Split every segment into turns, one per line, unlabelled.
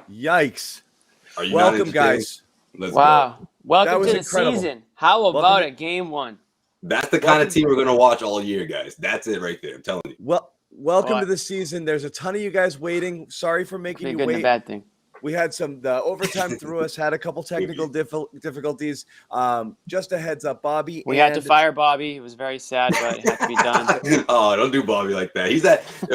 Yikes.
Are you
Welcome, guys.
Let's
Wow.
go.
Welcome to the
incredible.
season. How about a game one?
That's the kind of team we're going to watch all year, guys. That's it right there. I'm telling you.
Well, welcome to the season. There's a ton of you guys waiting. Sorry for making you
good
wait.
And a bad thing.
We had the overtime threw us, had a couple technical difficulties. Just a heads up, Bobby.
We had to fire Bobby. It was very sad, but it had to be done.
Oh, don't do Bobby like that.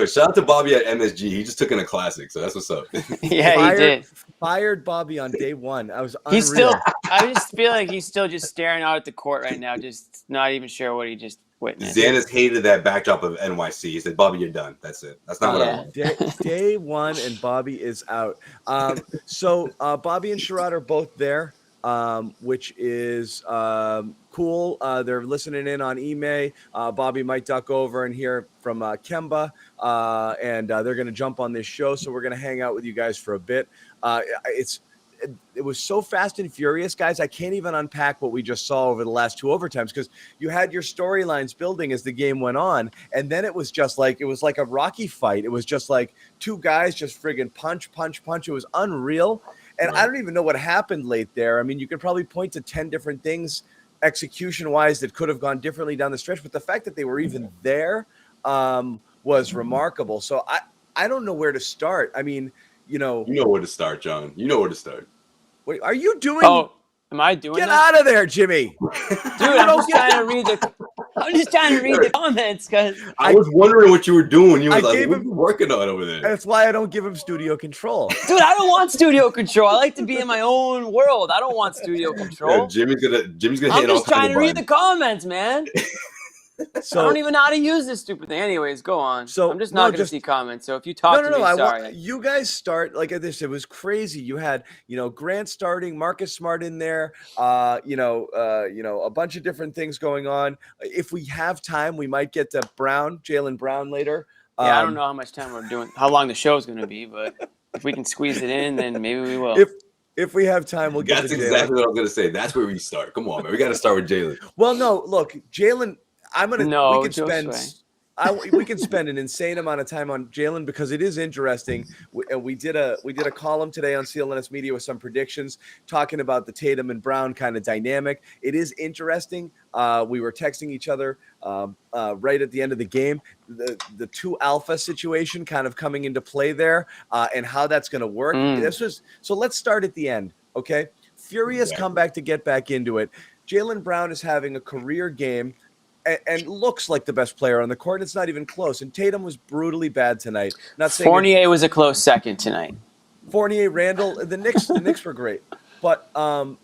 Shout out to Bobby at MSG. He just took in a classic, so that's what's up.
Yeah, he did.
Fired Bobby on day one. I was unreal.
I just feel like he's still just staring out at the court right now, just not even sure what he just witnessed.
Zannis hated that backdrop of NYC. He said, Bobby, you're done. That's it. That's not what I want.
Day one, and Bobby is out. So Bobby and Sherrod are both there, which is cool. They're listening in on email. Bobby might duck over and hear from Kemba, and they're going to jump on this show. So we're going to hang out with you guys for a bit. It was so fast and furious, guys. I can't even unpack what we just saw over the last two overtimes, because you had your storylines building as the game went on, and then it was like a Rocky fight. It was just like two guys just friggin' punch. It was unreal, and I don't even know what happened late there. I mean, you could probably point to 10 different things execution-wise that could have gone differently down the stretch, but the fact that they were even there was remarkable. So I don't know where to start. I mean, you know
where to start, John. You know where to start.
Wait, are you doing?
Oh, am I doing?
Get out of there, Jimmy!
Dude, I'm just trying to read the comments because
I was wondering what you were doing. You were like, "What are you working on over there?"
That's why I don't give him studio control.
Dude, I don't want studio control. I like to be in my own world. I don't want studio control.
Yeah, Jimmy's gonna.
I'm just trying to read the comments, man.
So,
I don't even know how to use this stupid thing. Anyways, go on.
So
I'm just not going to see comments. So if you talk to me, sorry.
You guys start like this. It was crazy. You had Grant starting, Marcus Smart in there. A bunch of different things going on. If we have time, we might get to Jaylen Brown later.
Yeah, I don't know how much time we're doing, how long the show is going to be, but if we can squeeze it in, then maybe we will.
If we have time, we'll get to Jaylen.
That's exactly what I was going to say. That's where we start. Come on, man. We got to start with Jaylen.
Well, no, look, Jaylen. We can spend an insane amount of time on Jaylen because it is interesting. We did a column today on CLNS Media with some predictions talking about the Tatum and Brown kind of dynamic. It is interesting. We were texting each other right at the end of the game. The two alpha situation kind of coming into play there, and how that's going to work. So let's start at the end, okay? Furious comeback to get back into it. Jaylen Brown is having a career game. And looks like the best player on the court. It's not even close. And Tatum was brutally bad tonight. Not saying
Fournier was a close second tonight.
Fournier, Randall, the Knicks were great. But that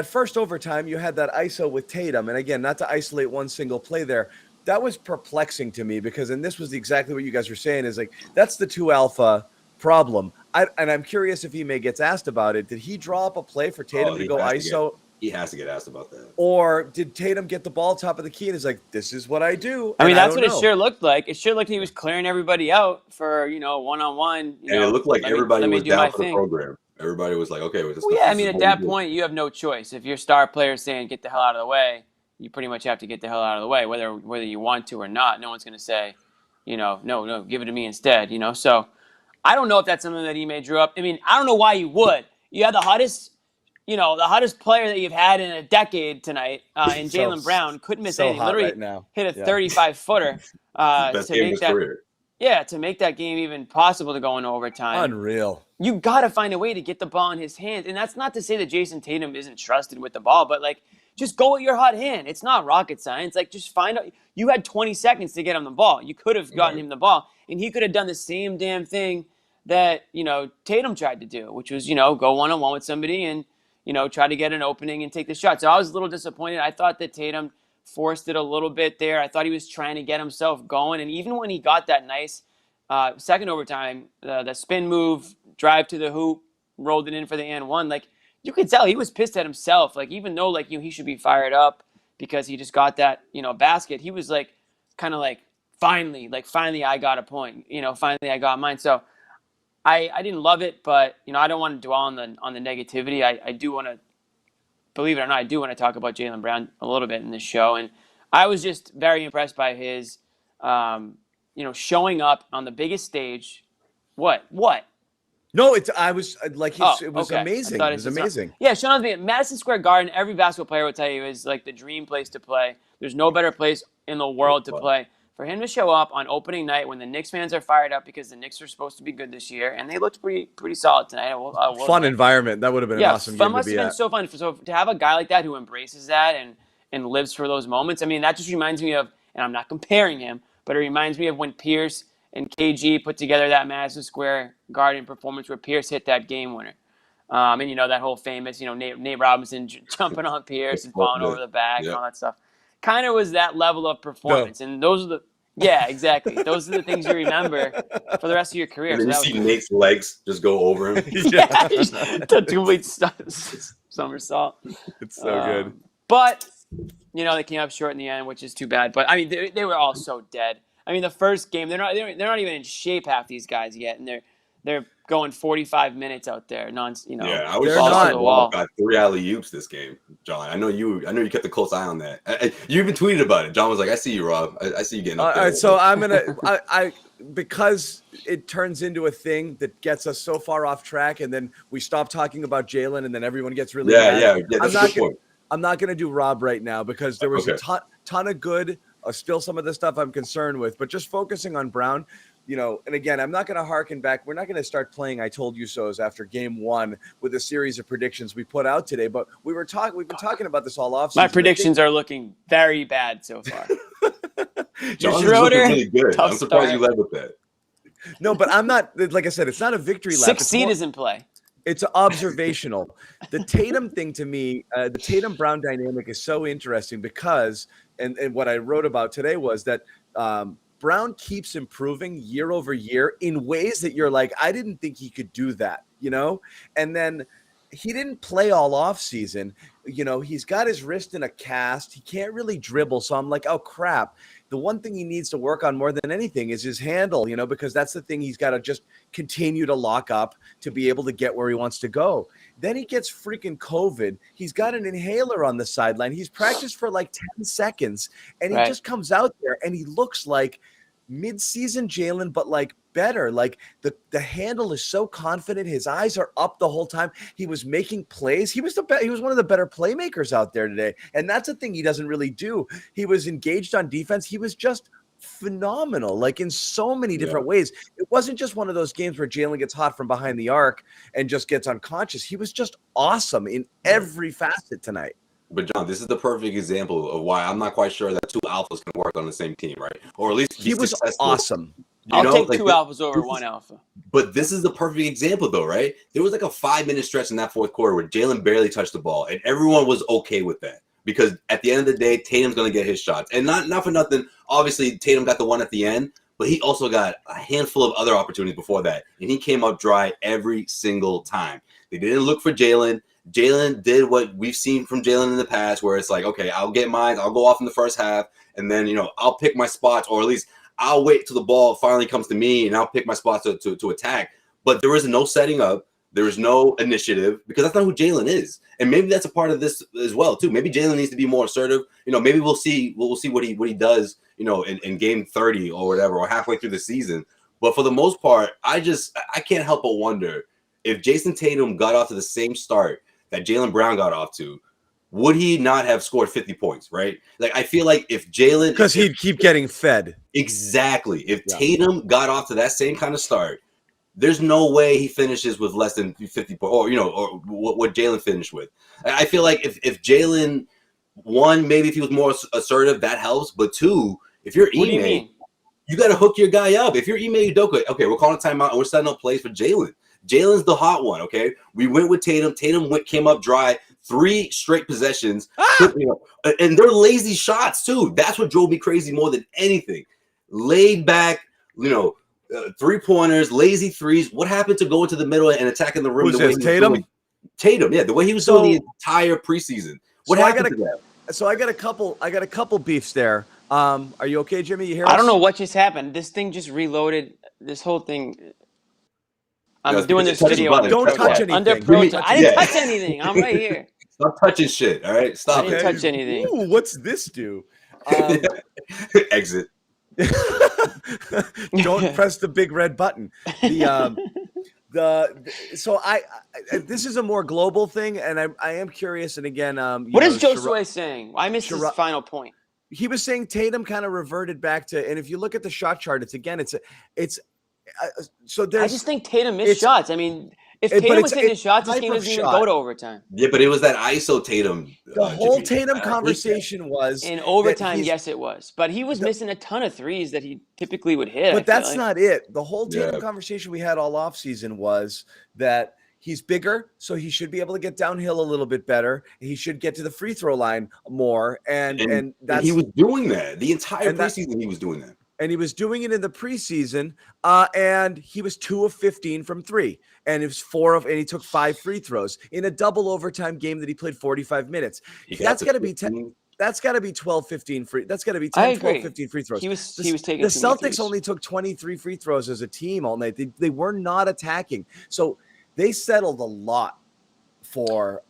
first overtime, you had that ISO with Tatum. And again, not to isolate one single play there, that was perplexing to me because, and this was exactly what you guys were saying, is like, that's the 2 alpha problem. And I'm curious if Ime gets asked about it. Did he draw up a play for Tatum to go ISO?
He has to get asked about that.
Or did Tatum get the ball top of the key and is like, this is what I do?
I mean, that's what it sure looked like. It sure looked like he was clearing everybody out for, one-on-one.
And it looked like everybody was down for the program. Everybody was like, okay.
At that point, you have no choice. If your star player is saying, get the hell out of the way, you pretty much have to get the hell out of the way, whether you want to or not. No one's going to say, no, give it to me instead, So I don't know if that's something that Ime drew up. I mean, I don't know why you would. You had the hottest player that you've had in a decade tonight, in Jaylen Brown, couldn't miss anything. Literally hit a 35-footer to make that game even possible to go into overtime.
Unreal.
You got to find a way to get the ball in his hands, and that's not to say that Jason Tatum isn't trusted with the ball, but just go with your hot hand. It's not rocket science. Just find out. You had 20 seconds to get him the ball. You could have gotten him the ball, and he could have done the same damn thing that Tatum tried to do, which was go one-on-one with somebody and try to get an opening and take the shot. So I was a little disappointed. I thought that Tatum forced it a little bit there. I thought he was trying to get himself going. And even when he got that nice second overtime, the spin move, drive to the hoop, rolled it in for the and one, you could tell he was pissed at himself. Even though he should be fired up because he just got that, basket, he was finally I got a point. Finally I got mine. So I didn't love it, but I don't want to dwell on the negativity. I do want to, believe it or not, I do want to talk about Jaylen Brown a little bit in this show, and I was just very impressed by his, showing up on the biggest stage. What?
No, I was like, it was
okay.
amazing. It was amazing.
Yeah, Sean, Madison Square Garden, every basketball player will tell you is like the dream place to play. There's no better place in the world to play. For him to show up on opening night when the Knicks fans are fired up because the Knicks are supposed to be good this year, and they looked pretty solid tonight.
Fun environment. That would have been an awesome game to be at.
Must have been so fun. So to have a guy like that who embraces that and lives for those moments, I mean, that just reminds me of, and I'm not comparing him, but it reminds me of when Pierce and KG put together that Madison Square Garden performance where Pierce hit that game winner. And, that whole famous, Nate Robinson jumping on Pierce and falling over the back and all that stuff. Kind of was that level of performance. And those are yeah, exactly. Those are the things you remember for the rest of your career.
And then you see Nate's legs just go over him.
Yeah, to complete somersault.
It's so good.
But, they came up short in the end, which is too bad. But, I mean, they were all so dead. I mean, the first game, they're not even in shape, half these guys yet, and they're going 45 minutes out there.
Yeah, I was not got 3 alley-oops this game, John. I know you kept a close eye on that. You even tweeted about it. John was like, "I see you, Rob. I see you getting up there."
All right, so I'm gonna, because it turns into a thing that gets us so far off track, and then we stop talking about Jalen, and then everyone gets really mad.
Yeah. That's a good point.
I'm not gonna do Rob right now because there was a ton of good. Still some of the stuff I'm concerned with, but just focusing on Brown, and again, I'm not going to harken back. We're not going to start playing I told you so's after game 1 with a series of predictions we put out today, but we've been talking about this all offseason.
My predictions are looking very bad so far.
John's looking really good. I'm surprised you led with that.
No, but I'm not, like I said, it's not a victory lap.
6th seed is in play.
It's observational. The Tatum thing to me, the Tatum Brown dynamic is so interesting because, and what I wrote about today was that Brown keeps improving year over year in ways that you're like, I didn't think he could do that, and then he didn't play all off season. He's got his wrist in a cast. He can't really dribble. So I'm like, oh crap. The one thing he needs to work on more than anything is his handle, because that's the thing he's got to just continue to lock up to be able to get where he wants to go. Then he gets freaking COVID. He's got an inhaler on the sideline. He's practiced for like 10 seconds and he just comes out there and he looks like mid-season Jalen, but like better. Like the handle is so confident. His eyes are up the whole time. He was making plays. He was one of the better playmakers out there today. And that's a thing he doesn't really do. He was engaged on defense. He was just phenomenal, like in so many different ways. It wasn't just one of those games where Jalen gets hot from behind the arc and just gets unconscious. He was just awesome in every facet tonight.
But John, this is the perfect example of why I'm not quite sure that 2 alphas can work on the same team, right? Or at least
he was successful. Awesome.
I'll take 2 alphas over 1 alpha.
But this is the perfect example, though, right? There was like a 5-minute stretch in that fourth quarter where Jalen barely touched the ball, and everyone was okay with that because at the end of the day, Tatum's going to get his shots, and not for nothing. Obviously, Tatum got the one at the end, but he also got a handful of other opportunities before that, and he came up dry every single time. They didn't look for Jalen. Jalen did what we've seen from Jalen in the past, where it's like, okay, I'll get mine. I'll go off in the first half, and then, I'll pick my spots, or at least I'll wait till the ball finally comes to me, and I'll pick my spots to attack. But there is no setting up. There is no initiative because that's not who Jalen is. And maybe that's a part of this as well, too. Maybe Jalen needs to be more assertive. Maybe we'll see what he does, in game 30 or whatever, or halfway through the season. But for the most part, I can't help but wonder if Jason Tatum got off to the same start that Jaylen Brown got off to, would he not have scored 50 points, right? Like, I feel like if Jalen...
Because he'd keep getting fed.
Exactly. If Tatum got off to that same kind of start, there's no way he finishes with less than 50 points, or what Jalen finished with. I feel like if Jalen, one, maybe if he was more assertive, that helps. But 2, if you're Ime, you got to hook your guy up. If you're Ime Udoka, okay, we're calling timeout and we're setting up plays for Jalen. Jalen's the hot one, okay? We went with Tatum. Tatum came up dry 3 straight possessions. And they're lazy shots, too. That's what drove me crazy more than anything. Laid back, 3-pointers, lazy threes. What happened to going to the middle and attacking the rim?
Who's this, Tatum?
Tatum, yeah, the way he was doing the entire preseason. What happened to that?
So I got a couple beefs there. Are you okay, Jimmy? You hear us?
I don't know what just happened. This thing just reloaded. This whole thing... I'm doing this video.
Don't touch anything.
Under protest. I didn't touch anything. I'm right here.
Stop touching shit. All right, stop.
I didn't touch anything.
Ooh, what's this do?
Exit.
Don't press the big red button. So this is a more global thing, and I am curious. And again,
what is Josue saying? I missed his final point.
He was saying Tatum kind of reverted back to, and if you look at the shot chart, so there's.
I just think Tatum missed shots. I mean, if Tatum was hitting his shots, this game doesn't even go to overtime.
Yeah, but it was that ISO Tatum.
The whole Tatum conversation was
in overtime. Yes, it was, but he was missing a ton of threes that he typically would hit.
But that's not it. The whole Tatum conversation we had all offseason was that he's bigger, so he should be able to get downhill a little bit better. He should get to the free throw line more, and
he was doing that the entire preseason. He was doing that.
And he was doing it in the preseason, and he was 2 of 15 from 3, and it was and he took 5 free throws in a double overtime game that he played 45 minutes. That's got to be 10. That's got to be 12, 15 free. That's got to be 10, 12, 15 free throws.
He was taking
the Celtics only took 23 free throws as a team all night. They were not attacking, so they settled a lot for.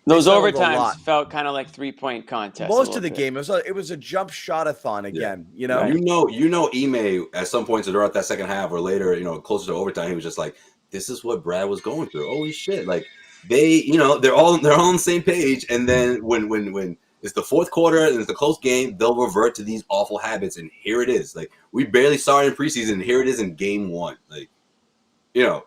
Those overtimes felt kind of like 3-point contests.
Most of the game, it was a jump shot-a-thon again.
Yeah. You know, Ime at some points throughout that second half or later, closer to overtime, he was just like, "This is what Brad was going through." Holy shit! Like they're all on the same page. And then when it's the fourth quarter and it's a close game, they'll revert to these awful habits. And here it is. Like we barely saw it in preseason. And here it is in game 1. Like.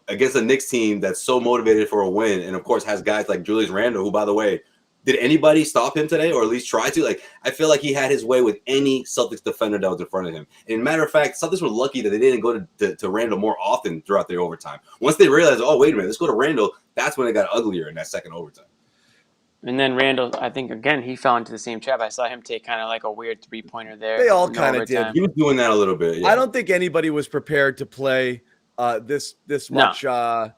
Against a Knicks team that's so motivated for a win, and of course has guys like Julius Randle, who, by the way, did anybody stop him today, or at least try to? Like, I feel like he had his way with any Celtics defender that was in front of him. And matter of fact, Celtics were lucky that they didn't go to Randle more often throughout their overtime. Once they realized, oh, wait a minute, let's go to Randle, that's when it got uglier in that second overtime.
And then Randle, I think, again, he fell into the same trap. I saw him take kind of like a weird 3-pointer there.
They all kind of did.
He was doing that a little bit. Yeah.
I don't think anybody was prepared to play this much, No,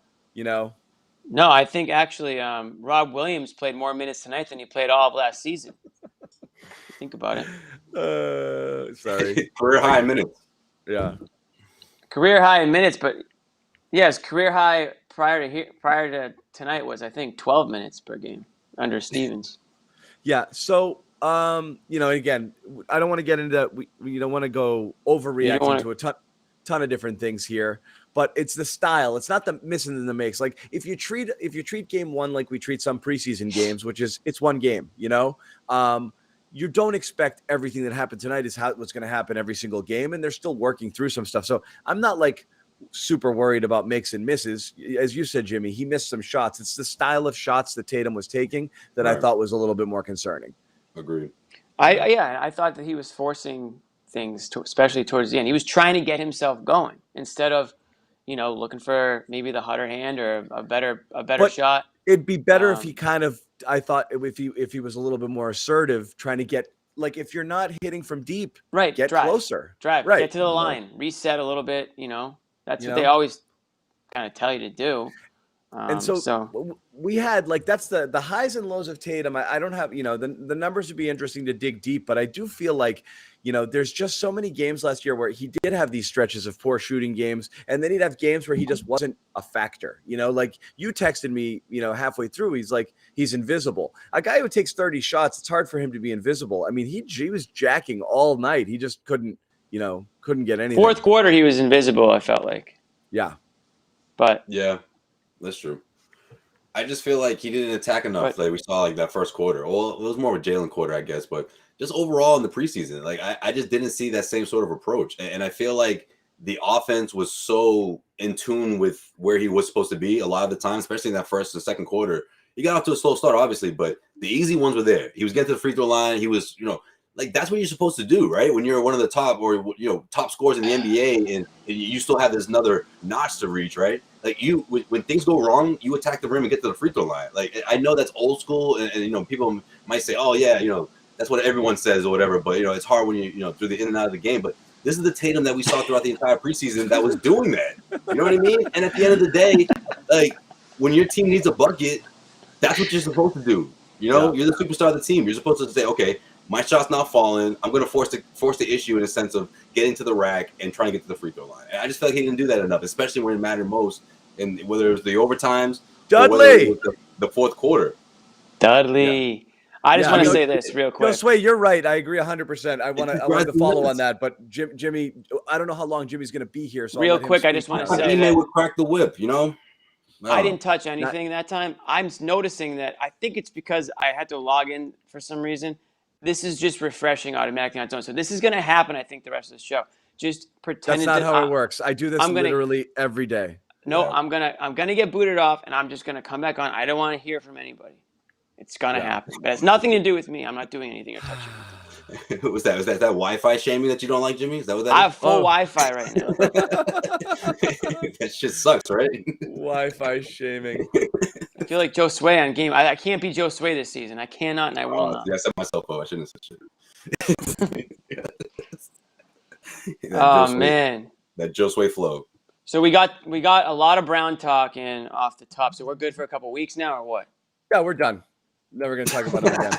I think actually Rob Williams played more minutes tonight than he played all of last season. Think about
it. Sorry.
Career high in minutes.
Yeah.
Career high in minutes, but yes, career high prior to tonight was, I think, 12 minutes per game under Stevens.
Yeah. So, again, I don't want to get into we don't want to go overreacting to a ton of different things here. But it's the style. It's not the missing in the makes. Like if you treat game 1 like we treat some preseason games, which is it's one game, you don't expect everything that happened tonight is what's going to happen every single game, and they're still working through some stuff. So I'm not like super worried about makes and misses. As you said, Jimmy, he missed some shots. It's the style of shots that Tatum was taking that I thought was a little bit more concerning.
Agreed.
I thought that he was forcing things, especially towards the end. He was trying to get himself going instead of looking for maybe the hotter hand or a better shot.
It'd be better if he I thought if he was a little bit more assertive, trying to get, like, if you're not hitting from deep, get closer.
Get to the line, reset a little bit, That's what they always kind of tell you to do.
And so we had, like, that's the highs and lows of Tatum. I don't have, the numbers would be interesting to dig deep, but I do feel like, there's just so many games last year where he did have these stretches of poor shooting games, and then he'd have games where he just wasn't a factor. Like you texted me, halfway through, he's like, he's invisible. A guy who takes 30 shots, it's hard for him to be invisible. I mean, he was jacking all night. He just couldn't get anything.
Fourth quarter, he was invisible, I felt like.
Yeah.
But
yeah, that's true. I just feel like he didn't attack enough. Like we saw, like that first quarter. Well, it was more of a Jalen quarter, I guess, but just overall in the preseason, like I just didn't see that same sort of approach. And I feel like the offense was so in tune with where he was supposed to be a lot of the time, especially in that first and second quarter. He got off to a slow start, obviously, but the easy ones were there. He was getting to the free throw line. He was, like that's what you're supposed to do, right? When you're one of the top or top scorers in the NBA, and you still have this another notch to reach, right? Like when things go wrong, you attack the rim and get to the free throw line. Like I know that's old school, and people might say, oh yeah, that's what everyone says or whatever. But it's hard when you through the in and out of the game. But this is the Tatum that we saw throughout the entire preseason that was doing that. You know what I mean? And at the end of the day, like when your team needs a bucket, that's what you're supposed to do. You're the superstar of the team. You're supposed to say, okay, my shot's not falling. I'm going to force the issue in a sense of getting to the rack and trying to get to the free throw line. And I just felt like he didn't do that enough, especially when it mattered most, and whether it was the overtimes,
Dudley,
or the fourth quarter.
Dudley. I just want to say this real quick.
Josue, you're right. I agree 100%. I want to follow on that, but Jimmy, I don't know how long Jimmy's going to be here. So
real quick, I just want to say that
would crack the whip. No.
I didn't touch anything that time. I'm noticing that. I think it's because I had to log in for some reason. This is just refreshing automatically on its own. So this is going to happen, I think, the rest of the show. Just pretend
that's not how it works. I do this literally every day.
No, I'm gonna get booted off, and I'm just gonna come back on. I don't want to hear from anybody. It's gonna happen, but it has nothing to do with me. I'm not doing anything or touching anything.
Was that Wi-Fi shaming that you don't like, Jimmy? Is that what that is?
I have full Wi-Fi right now.
That shit sucks, right?
Wi-Fi shaming.
I feel like Josue on game. I can't be Josue this season. I cannot, and I will not.
Yeah, I set myself up. I shouldn't have said shit.
Man,
that Josue flow.
So we got a lot of Brown talking off the top. So we're good for a couple weeks now, or what?
Yeah, we're done. Never gonna talk about it again.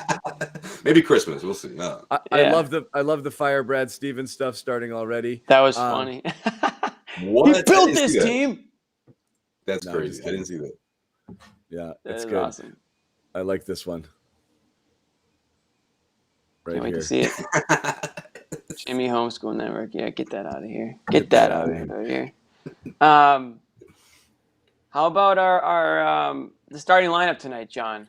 Maybe Christmas. We'll see. No.
I love the Fire Brad Stevens stuff starting already.
That was funny.
What?
He built this team.
That's crazy. I didn't see that.
Yeah,
it's
good.
Awesome.
I like this one. Right
Can't wait
here.
to see it. Jimmy Homeschool Network. Yeah, get that out of here. Get that out of here. How about our the starting lineup tonight, John?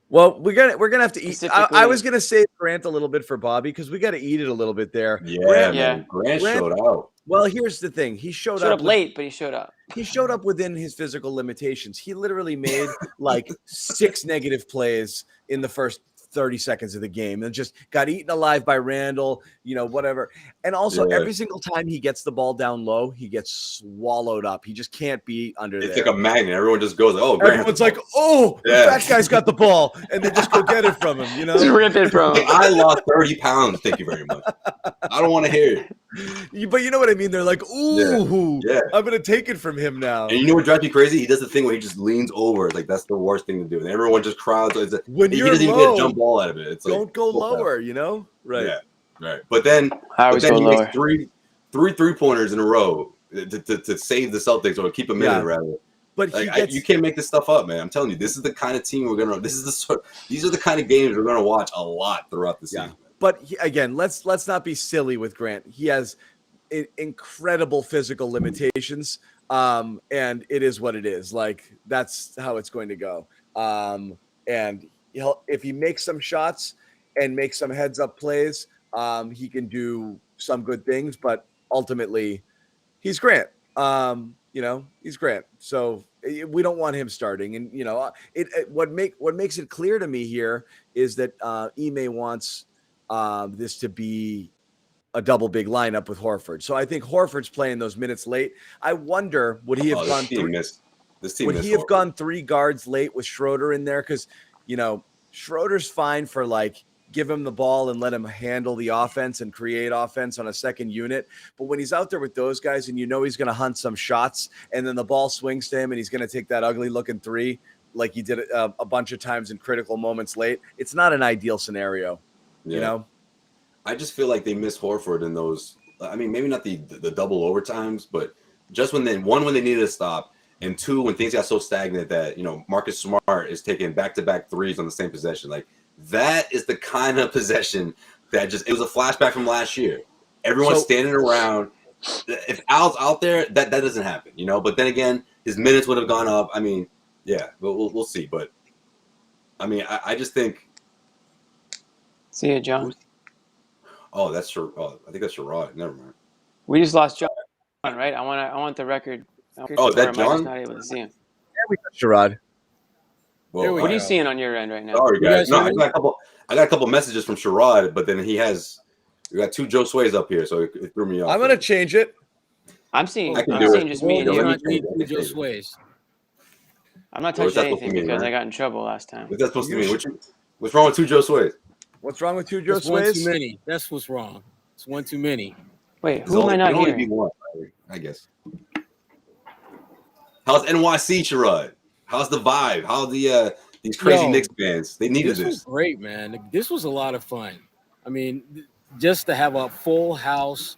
Well, we're gonna have to eat. I was gonna save Grant a little bit for Bobby because we got to eat it a little bit there.
Yeah, Grant showed out.
Well, here's the thing: he showed
up late, but he showed up.
He showed up within his physical limitations. He literally made like 6 negative plays in the first 30 seconds of the game and just got eaten alive by Randall, whatever. And also every single time he gets the ball down low, he gets swallowed up. He just can't be under there.
It's like a magnet. Everyone just goes, oh, Grant.
Everyone's like, the fat guy's got the ball. And they just go get it from him,
Just rip it from him.
I lost 30 pounds. Thank you very much. I don't want to hear it.
But you know what I mean? They're like, ooh, I'm going to take it from him now.
And you know what drives me crazy? He does the thing where he just leans over. Like, that's the worst thing to do. And everyone just crowds.
When
he
you're
doesn't
low,
even get a jump ball out of it. It's
don't go lower, Right.
Yeah, right. But then he makes three 3-pointers in a row to save the Celtics or keep them in it, rather.
But
you can't make this stuff up, man. I'm telling you, this is the kind of team these are the kind of games we're gonna watch a lot throughout the season.
But again, let's not be silly with Grant. He has incredible physical limitations, and it is what it is. Like that's how it's going to go. And if he makes some shots and makes some heads-up plays, he can do some good things. But ultimately, he's Grant. He's Grant. So we don't want him starting. And what makes it clear to me here is that Ime wants this to be a double big lineup with Horford. So I think Horford's playing those minutes late. I wonder, would he have gone gone 3 guards late with Schroeder in there? Because Schroeder's fine for give him the ball and let him handle the offense and create offense on a second unit. But when he's out there with those guys and he's going to hunt some shots and then the ball swings to him and he's going to take that ugly looking 3 like he did a bunch of times in critical moments late, it's not an ideal scenario.
I just feel like they miss Horford in those. I mean, maybe not the double overtimes, but just when they needed to stop, and 2 when things got so stagnant that Marcus Smart is taking back-to-back 3s on the same possession. Like that is the kind of possession that it was a flashback from last year. Everyone's standing around. If Al's out there, that doesn't happen, But then again, his minutes would have gone up. I mean, we'll see. But I mean, I just think.
See you, John.
Oh, I think that's Sherrod. Never mind.
We just lost John, right? I want the record.
Oh, that John?
I'm not able to see him.
Yeah, we got Sherrod.
Well,
what are you seeing on your end right now?
Sorry, guys. No, I got a couple messages from Sherrod, but then we got 2 Josue's up here, so it threw me off.
I'm gonna change it.
I'm seeing just me and you. I'm not touching anything because I got in trouble last time.
What's that supposed to mean? What's wrong with 2 Josue's?
What's wrong with 2
Josue's?
Josue's?
One too many. That's what's wrong. It's one too many.
Wait, who am I not hearing?
Be one, I guess. How's NYC, Sherrod? How's the vibe? How the these crazy Knicks fans? They needed this.
This was great, man. This was a lot of fun. I mean, just to have a full house.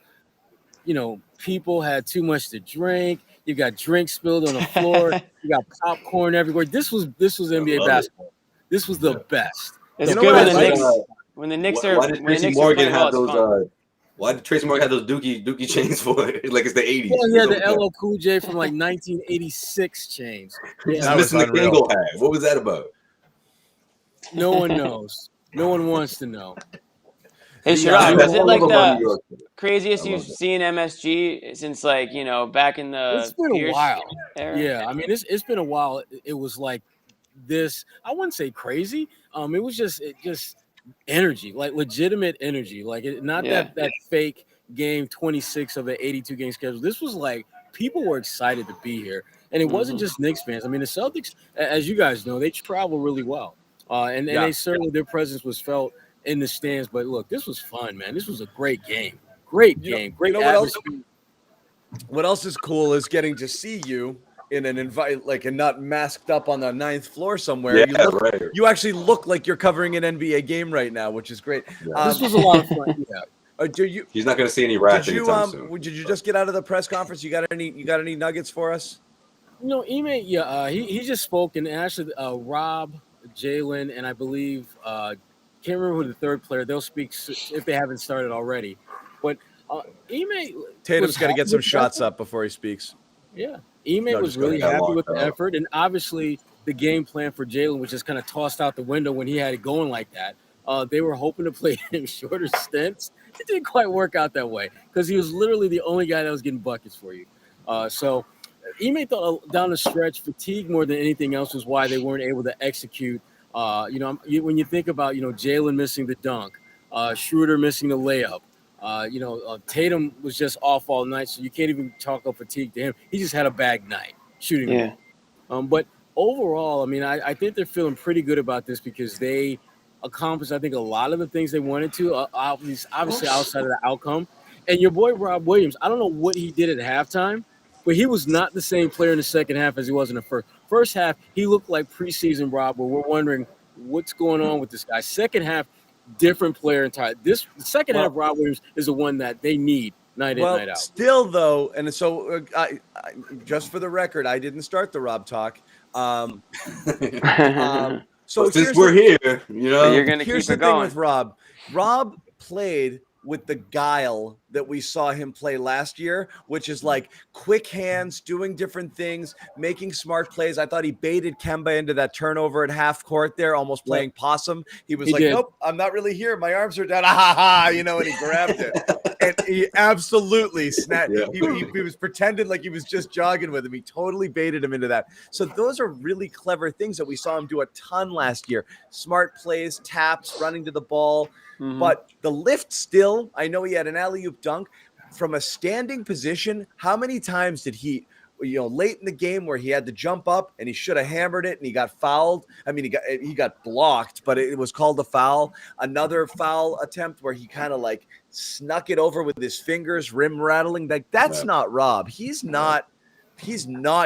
People had too much to drink. You got drinks spilled on the floor. You got popcorn everywhere. This was NBA basketball. This was the best.
It's
You know
good
what
when
I
the
like?
Knicks when the Knicks are
Why did
when the
Tracy
Knicks are
Morgan
playing well.
have
It's
those?
fun.
Why did Tracy Morgan have those Dookie chains for? Like it's the 80s.
Well, he had
What's
the
up with
LL Cool J from like 1986 chains.
that? He's
Yeah,
That was
missing the
unreal.
Kango hat. What was that about?
no one knows. No one wants to know.
Hey
The,
Sherrod, was
That's
it
what I love
like
about New
the
York.
craziest
I
you've
love it.
seen MSG since like back in
It's
the
been a
Pierce
while.
era?
Yeah, I mean it's been a while. It was like this. I wouldn't say crazy. It was just energy, like legitimate energy. Like not
Yeah.
that fake game 26 of the 82 game schedule. This was like people were excited to be here, and it wasn't
Mhm.
just Knicks fans. I mean the Celtics, as you guys know, they travel really well, and
Yeah.
they certainly their presence was felt in the stands. But look, this was fun, man. This was a great game. Great game. Great
what else?
atmosphere.
What else is cool is getting to see you in an invite, like, and not masked up on the 9th floor somewhere.
Yeah, right.
You actually look like you're covering an NBA game right now, which is great.
Yeah.
This was a lot of fun. Yeah.
Do you?
He's not going to see any rats
Did you
anytime soon.
did you just get out of the press conference? You got any nuggets for us?
Ime, he just spoke, and actually, Rob, Jaylen, and I believe can't remember who the third player. They'll speak if they haven't started already. But Ime,
Tatum's got to get some shots up before he speaks.
Yeah, Ime
No,
was
just go
really
ahead.
happy with the effort, and obviously the game plan for Jalen was just kind of tossed out the window when he had it going like that. They were hoping to play him shorter stints. It didn't quite work out that way because he was literally the only guy that was getting buckets for you. So Ime thought down the stretch, fatigue more than anything else was why they weren't able to execute. When you think about Jalen missing the dunk, Schroeder missing the layup. Tatum was just off all night, so you can't even chalk up fatigue to him. He just had a bad night shooting the ball. But overall, I mean, I think they're feeling pretty good about this because they accomplished, I think, a lot of the things they wanted to, obviously outside of the outcome. And your boy Rob Williams, I don't know what he did at halftime, but he was not the same player in the second half as he was in the first. First half, he looked like preseason Rob, where we're wondering what's going on with this guy. Second half, different player entirely. The second half, Rob Williams is the one that they need night in, night out.
Still, though, and so I just for the record, I didn't start the Rob talk. So
since we're here,
you're gonna
here's
keep
the
it
thing
going.
with Rob. Rob played with the guile that we saw him play last year, which is like quick hands, doing different things, making smart plays. I thought he baited Kemba into that turnover at half court there, almost playing possum. He was nope, I'm not really here. My arms are down. And he grabbed it. And he absolutely snapped. Yeah. He was pretending like he was just jogging with him. He totally baited him into that. So those are really clever things that we saw him do a ton last year. Smart plays, taps, running to the ball. Mm-hmm. But the lift still, I know he had an alley-oop dunk. From a standing position, how many times did he, late in the game where he had to jump up and he should have hammered it and he got fouled? I mean, he got blocked, but it was called a foul. Another foul attempt where he kind of like snuck it over with his fingers, rim rattling. Like that's not Rob. He's not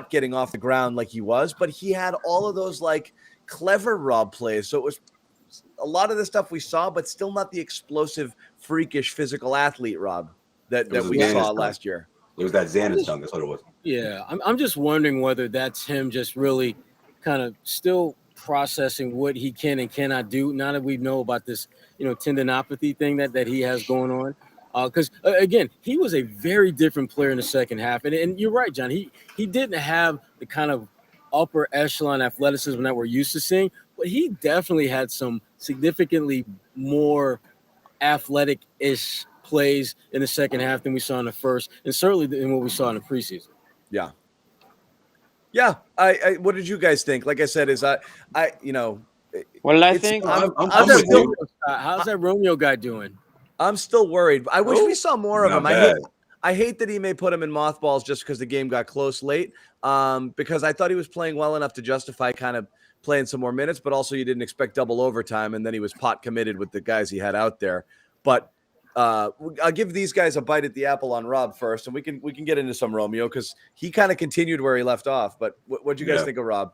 getting off the ground like he was, but he had all of those like clever Rob plays. So it was a lot of the stuff we saw, but still not the explosive, freakish, physical athlete Rob that we saw last year.
It was that Zannis tongue. That's what it was.
Yeah, I'm just wondering whether that's him just really kind of still processing what he can and cannot do. Now that we know about this, tendinopathy thing that he has going on. Because again, he was a very different player in the second half, and you're right, John. He didn't have the kind of upper echelon athleticism that we're used to seeing, but he definitely had some significantly more athletic-ish plays in the second half than we saw in the first, and certainly in what we saw in the preseason.
Yeah. I what did you guys think? Like I said,
what did I think?
How's that Romeo guy doing?
I'm still worried. I wish we saw more of him. I hate that he may put him in mothballs just because the game got close late. Because I thought he was playing well enough to justify kind of playing some more minutes, but also you didn't expect double overtime, and then he was pot committed with the guys he had out there. But I'll give these guys a bite at the apple on Rob first, and we can get into some Romeo because he kind of continued where he left off. But what'd you guys think of Rob?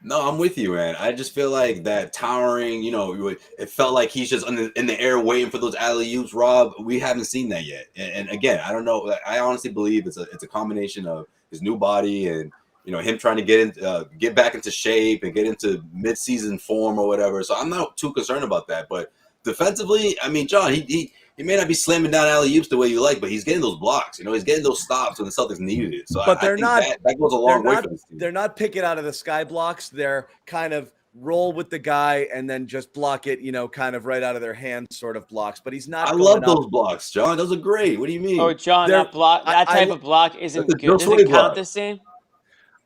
No, I'm with you, man. I just feel like that towering, it felt like he's just in the air waiting for those alley-oops. Rob, we haven't seen that yet. And again, I don't know. I honestly believe it's a combination of his new body and him trying to get back into shape and get into mid-season form or whatever. So I'm not too concerned about that. But defensively, I mean, John, he may not be slamming down alley-oops the way you like, but he's getting those blocks. He's getting those stops when the Celtics needed it. So
But
I think that goes a long way for this team.
They're not picking out of the sky blocks. They're kind of roll with the guy and then just block it, kind of right out of their hands sort of blocks. But he's not.
I love those blocks, John. Those are great. What do you mean?
Oh, John, that type of block isn't good. Does it count the same?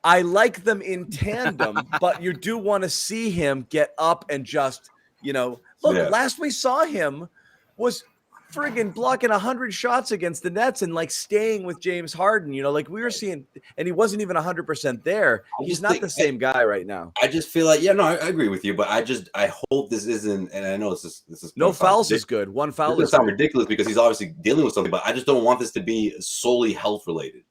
I like them in tandem, but you do want to see him get up and just, look, last we saw him was friggin' blocking 100 shots against the Nets and like staying with James Harden, like we were seeing, and he wasn't even 100% there. He's not the same guy right now.
I just feel like, I agree with you, but I hope this isn't, and I know this is
no fouls is good. One foul is
sound ridiculous because he's obviously dealing with something, but I just don't want this to be solely health related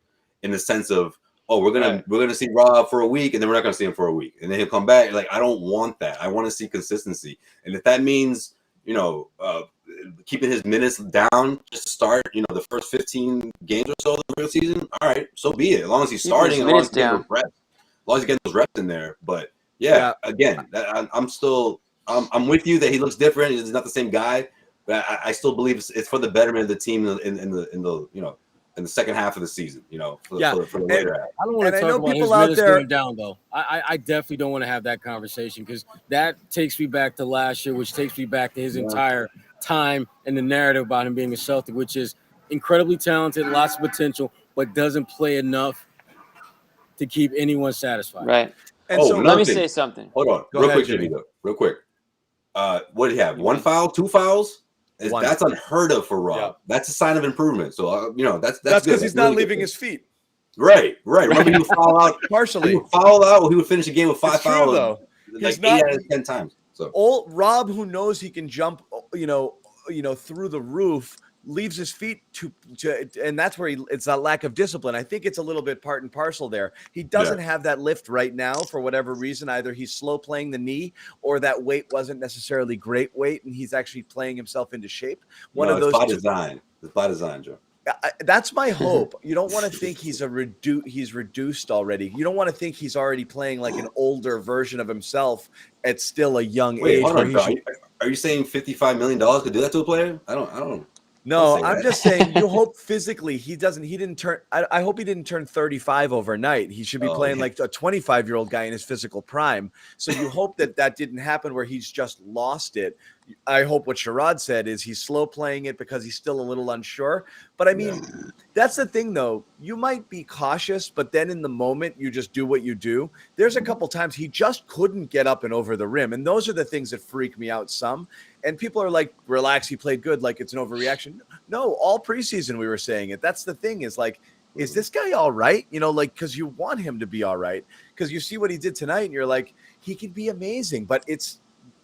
in the sense of, we're gonna see Rob for a week and then we're not gonna see him for a week and then he'll come back. Like, I don't want that. I want to see consistency, and if that means keeping his minutes down just to start the first 15 games or so of the real season, all right, so be it. As long as he's starting, as long as he's getting those reps in there. But again, I'm with you that he looks different. He's not the same guy, but I still believe it's for the betterment of the team in the second half of the season, for the later half.
I don't want to talk about his minutes going down, though. I definitely don't want to have that conversation because that takes me back to last year, which takes me back to his entire time and the narrative about him being a Celtic, which is incredibly talented, lots of potential, but doesn't play enough to keep anyone satisfied.
Right.
And
so let me say something.
Hold on. Real quick, Jimmy. Real quick. What do you have? One foul? Two fouls? That's unheard of for Rob. Yeah. That's a sign of improvement. So that's
because he's not leaving his feet.
Right. Remember, he would foul out partially. He would foul out. He would finish the game with 5 fouls. Though like 8 out of 10 times. So
old Rob, who knows he can jump, through the roof, leaves his feet to and that's where it's a lack of discipline. I think it's a little bit part and parcel there. He doesn't have that lift right now for whatever reason. Either he's slow playing the knee or that weight wasn't necessarily great weight and he's actually playing himself into shape. One of those
by design. It's by design, Joe.
That's my hope. You don't want to think he's reduced already. You don't want to think he's already playing like an older version of himself at still a young age.
Hold on, are you saying $55 million could do that to a player? I don't.
No, I'm just saying you hope physically he didn't turn. I hope he didn't turn 35 overnight. He should be playing like a 25-year-old guy in his physical prime. So you hope that didn't happen where he's just lost it. I hope what Sherrod said is he's slow playing it because he's still a little unsure. But I mean, that's the thing though. You might be cautious, but then in the moment you just do what you do. There's a couple times he just couldn't get up and over the rim. And those are the things that freak me out some. And people are like, relax, he played good, like it's an overreaction. No, all preseason we were saying it. That's the thing is like, is this guy all right? Because you want him to be all right. Because you see what he did tonight and you're like, he could be amazing. But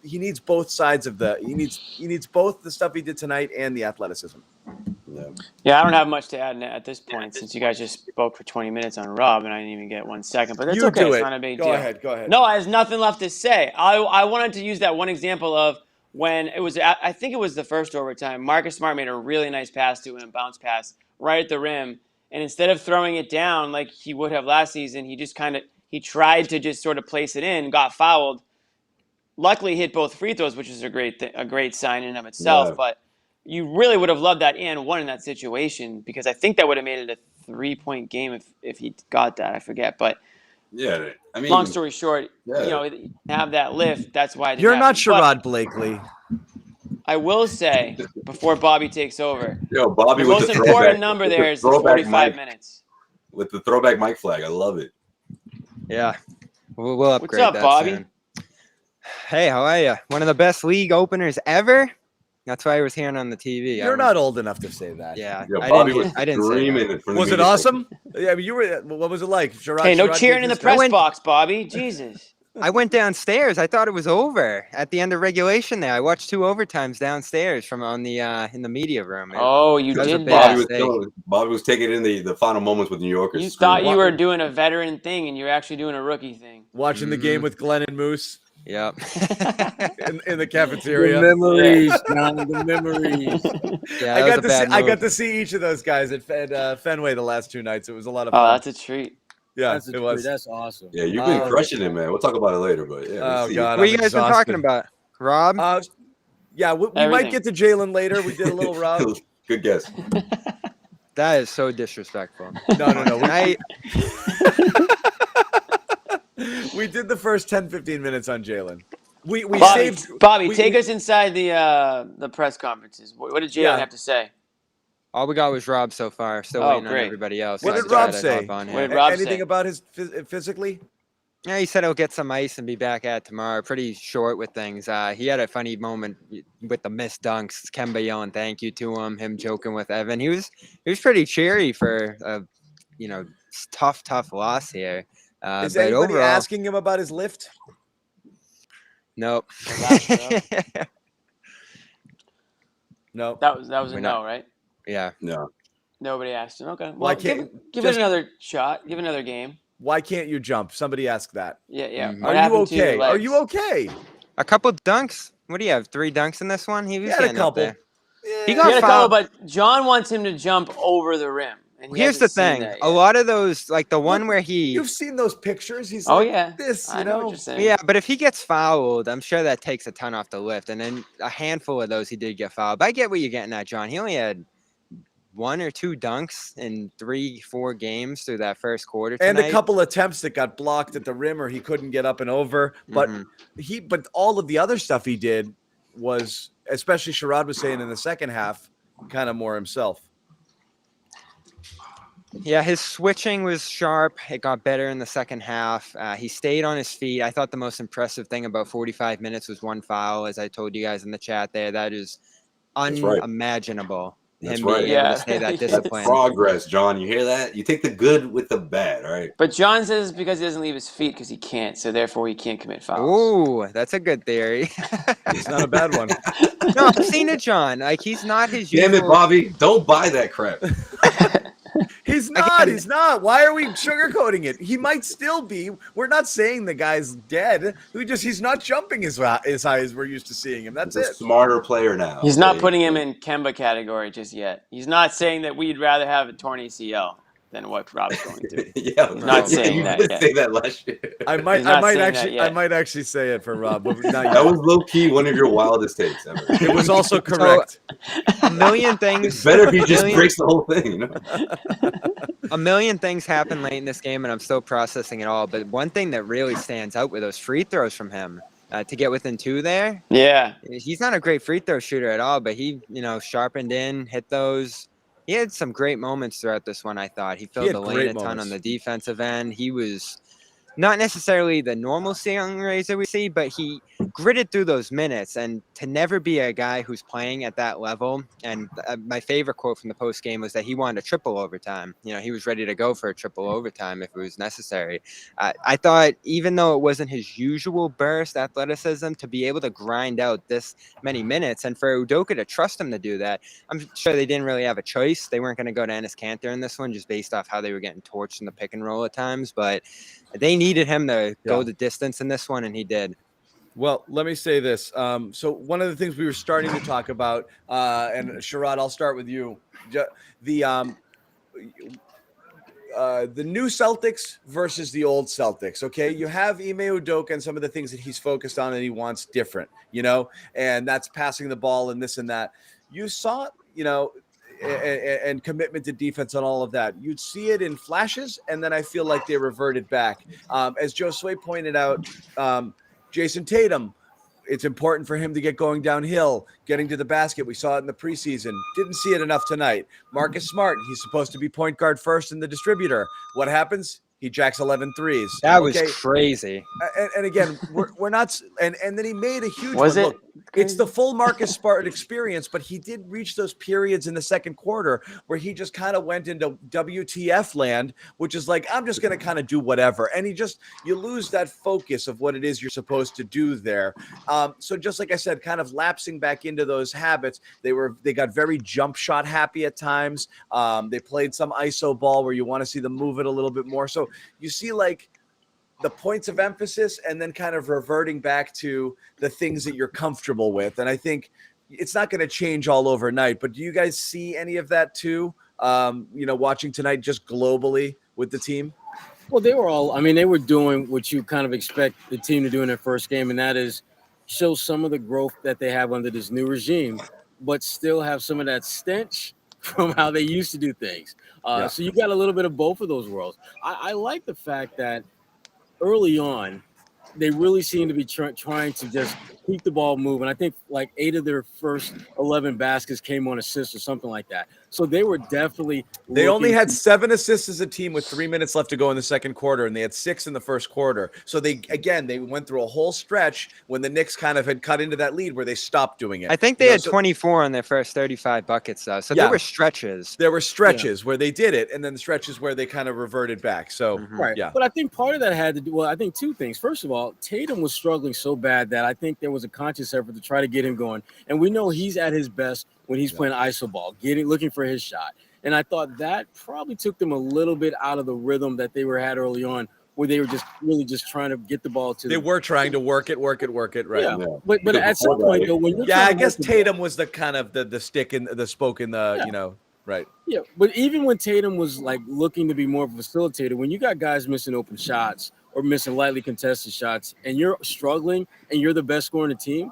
he needs both sides of he needs both the stuff he did tonight and the athleticism.
Yeah, I don't have much to add at this point since you guys just spoke for 20 minutes on Rob and I didn't even get 1 second. But that's okay. It's not a big deal.
Go ahead.
No, I have nothing left to say. I wanted to use that one example of when it was, I think it was the first overtime, Marcus Smart made a really nice pass to him, bounce pass right at the rim. And instead of throwing it down like he would have last season, he tried to just sort of place it in, got fouled. Luckily hit both free throws, which is a great sign in and of itself. Yeah. But you really would have loved that and won in that situation because I think that would have made it a 3-point game if he got that. I forget, but
yeah, I mean,
long story short, have that lift. That's why
you're not Sherrod Blakely.
I will say before Bobby takes over,
Bobby,
the most important number there is the 45 minutes
with the throwback mic flag. I love it.
Yeah, we'll upgrade.
What's up, Bobby?
Soon. Hey, how are you? One of the best league openers ever. That's why I was hearing on the TV.
You're not old enough to say that.
Yeah,
Bobby
I didn't say that.
Was it awesome? Yeah, you were. What was it like?
Hey, no cheering in the press box, Bobby. Jesus.
I went downstairs. I thought it was over at the end of regulation. There, I watched 2 overtimes downstairs from on the in the media room.
You did that.
Bobby was taking in the final moments with New Yorkers.
You thought you were doing a veteran thing, and you're actually doing a rookie thing.
Watching the game with Glenn and Moose.
Yep.
in the cafeteria.
The memories, John, the memories.
Yeah,
I got to see each of those guys at Fenway the last 2 nights. It was a lot of fun.
Oh, that's a treat.
Yeah,
That's a
it
treat.
was.
That's awesome.
Yeah, you've been crushing it, man. We'll talk about it later, but yeah.
Oh,
we see
God.
What
I'm
you guys been
exhausted.
talking about? Rob?
Yeah, we might
Everything.
get to Jalen later. We did a little Rob.
Good guess.
That is so disrespectful.
No.
Tonight,
We did the first 10, 15 minutes on Jalen. We
Bobby,
saved.
take us inside the press conferences. What did Jalen
Yeah.
have to say?
all we got was Rob so far. Still
Oh,
waiting on
great.
everybody else.
What
so I
did
decided
Rob
I'd
say?
hop on
What
here.
did Rob
Anything
say?
about his physically?
Yeah, he said he'll get some ice and be back at tomorrow. Pretty short with things. He had a funny moment with the missed dunks. Kemba yelling thank you to him joking with Evan. He was pretty cheery for a tough loss here.
Is
but
anybody
overall,
asking him about his lift?
nope.
No.
That was a
We're
no,
not.
right?
Yeah.
No.
Nobody asked him. Okay.
Why
Well,
can't-
give
just-
it another shot. Give it another game.
Why can't you jump? Somebody asked that.
Yeah.
Mhm.
What
Are you
happened to your
okay? Are
legs?
you okay?
A couple dunks. What do you have? 3 dunks in this one? He was
He had a
getting up
couple.
there.
Yeah.
He
He
got
had a couple,
fouled.
but John wants him to jump over the rim. And he
Here's the
hasn't seen
thing.
that
A
yet.
lot of those, like the one where he.
You've seen those pictures. He's
Oh
like
yeah.
this,
I
you
know what
know.
you're saying.
Yeah, but if he gets fouled, I'm sure that takes a ton off the lift. And then a handful of those he did get fouled. But I get what you're getting at, John. He only had 1 or 2 dunks in 3-4 games through that first quarter tonight.
And a couple attempts that got blocked at the rim or he couldn't get up and over. But
Mhm.
but all of the other stuff he did was, especially Sherrod was saying in the second half, kind of more himself.
Yeah, his switching was sharp. It got better in the second half. He stayed on his feet. I thought the most impressive thing about 45 minutes was 1 foul, as I told you guys in the chat there. That is
That's right.
unimaginable.
That's
Him
right.
being able
Yeah.
to stay that
That's
That's
disciplined.
progress, John. You hear that? You take the good with the bad, all right?
But John says it's because he doesn't leave his feet because he can't, so therefore he can't commit fouls.
Ooh, that's a good theory.
It's not a bad one.
No, I've seen it, John. Like he's not his
Damn
usual.
it, Bobby. Don't buy that crap.
He's not.
Again-
He's not. Why are we sugarcoating it? He might still be. We're not saying the guy's dead. He's not jumping as high as we're used to seeing him. That's
He's a
it.
smarter player now.
He's not
okay?
putting him in Kemba category just yet. He's not saying that we'd rather have a torn ACL than what Rob's going through.
Yeah,
not
saying
you
that
did
yet.
say that last year.
I might
He's not saying that
actually
yet.
I might actually say it for Rob, but not
That
yet.
was low key one of your wildest takes ever.
It was also correct.
A million things.
It's better if he just
million-
breaks the whole thing, you know?
A million things happened late in this game, and I'm still processing it all. But one thing that really stands out with those free throws from him to get within 2 there.
Yeah.
He's not a great free throw shooter at all, but he, sharpened in, hit those. He had some great moments throughout this one, I thought. He filled
had
the lane
great
a ton
moments.
on the defensive end. He was not necessarily the normal ceiling raiser we see, but he gritted through those minutes. And to never be a guy who's playing at that level, and my favorite quote from the post game was that he wanted a triple overtime. He was ready to go for a triple overtime if it was necessary. I thought even though it wasn't his usual burst athleticism, to be able to grind out this many minutes and for Udoka to trust him to do that, I'm sure they didn't really have a choice. They weren't going to go to Enes Kanter in this one just based off how they were getting torched in the pick and roll at times, but they needed him to go the distance in this one, and he did.
Well, let me say this. So one of the things we were starting to talk about, and Sherrod, I'll start with you. The new Celtics versus the old Celtics. Okay, you have Ime Udoka and some of the things that he's focused on and he wants different, and that's passing the ball and this and that. You saw, and commitment to defense and all of that. You'd see it in flashes, and then I feel like they reverted back. As Josue pointed out, Jason Tatum, it's important for him to get going downhill, getting to the basket. We saw it in the preseason. Didn't see it enough tonight. Marcus Smart, he's supposed to be point guard first and the distributor. What happens? He jacks 11 threes.
That was crazy.
And again, we're not – and then he made a huge
Was
one.
it?
Look, it's the full Marcus Smart experience, but he did reach those periods in the second quarter where he just kind of went into WTF land, which is like, I'm just going to kind of do whatever. And you lose that focus of what it is you're supposed to do there. So just like I said, kind of lapsing back into those habits, they got very jump shot happy at times. They played some ISO ball where you want to see them move it a little bit more. So you see like the points of emphasis and then kind of reverting back to the things that you're comfortable with. And I think it's not going to change all overnight, but do you guys see any of that too? Watching tonight just globally with the team?
Well, they were all. I mean, they were doing what you kind of expect the team to do in their first game, and that is show some of the growth that they have under this new regime, but still have some of that stench from how they used to do things.
Yeah.
So you got a little bit of both of those worlds. I like the fact that early on, they really seem to be trying to just keep the ball moving. I think like 8 of their first 11 baskets came on assists or something like that. So they were definitely.
They only
looking
had
to-
7 assists as a team with 3 minutes left to go in the second quarter, and they had 6 in the first quarter. So they went through a whole stretch when the Knicks kind of had cut into that lead where they stopped doing it.
I think they had 24 on their first 35 buckets, though. So
Yeah.
there were stretches.
There were stretches where they did it, and then the stretches where they kind of reverted back. So,
Right.
yeah.
But I think part of that had to do, well, I think 2 things. First of all, Tatum was struggling so bad that I think there was a conscious effort to try to get him going. And we know he's at his best when he's playing iso ball, looking for his shot. And I thought that probably took them a little bit out of the rhythm that they had early on, where they were just really just trying to get the ball to.
They were trying to work it, right?
Yeah. But at some point, though, when you're
I guess Tatum was the kind of the stick in the spoke in the, right.
Yeah, but even when Tatum was like looking to be more of a facilitator, when you got guys missing open shots or missing lightly contested shots, and you're struggling and you're the best scorer in the team,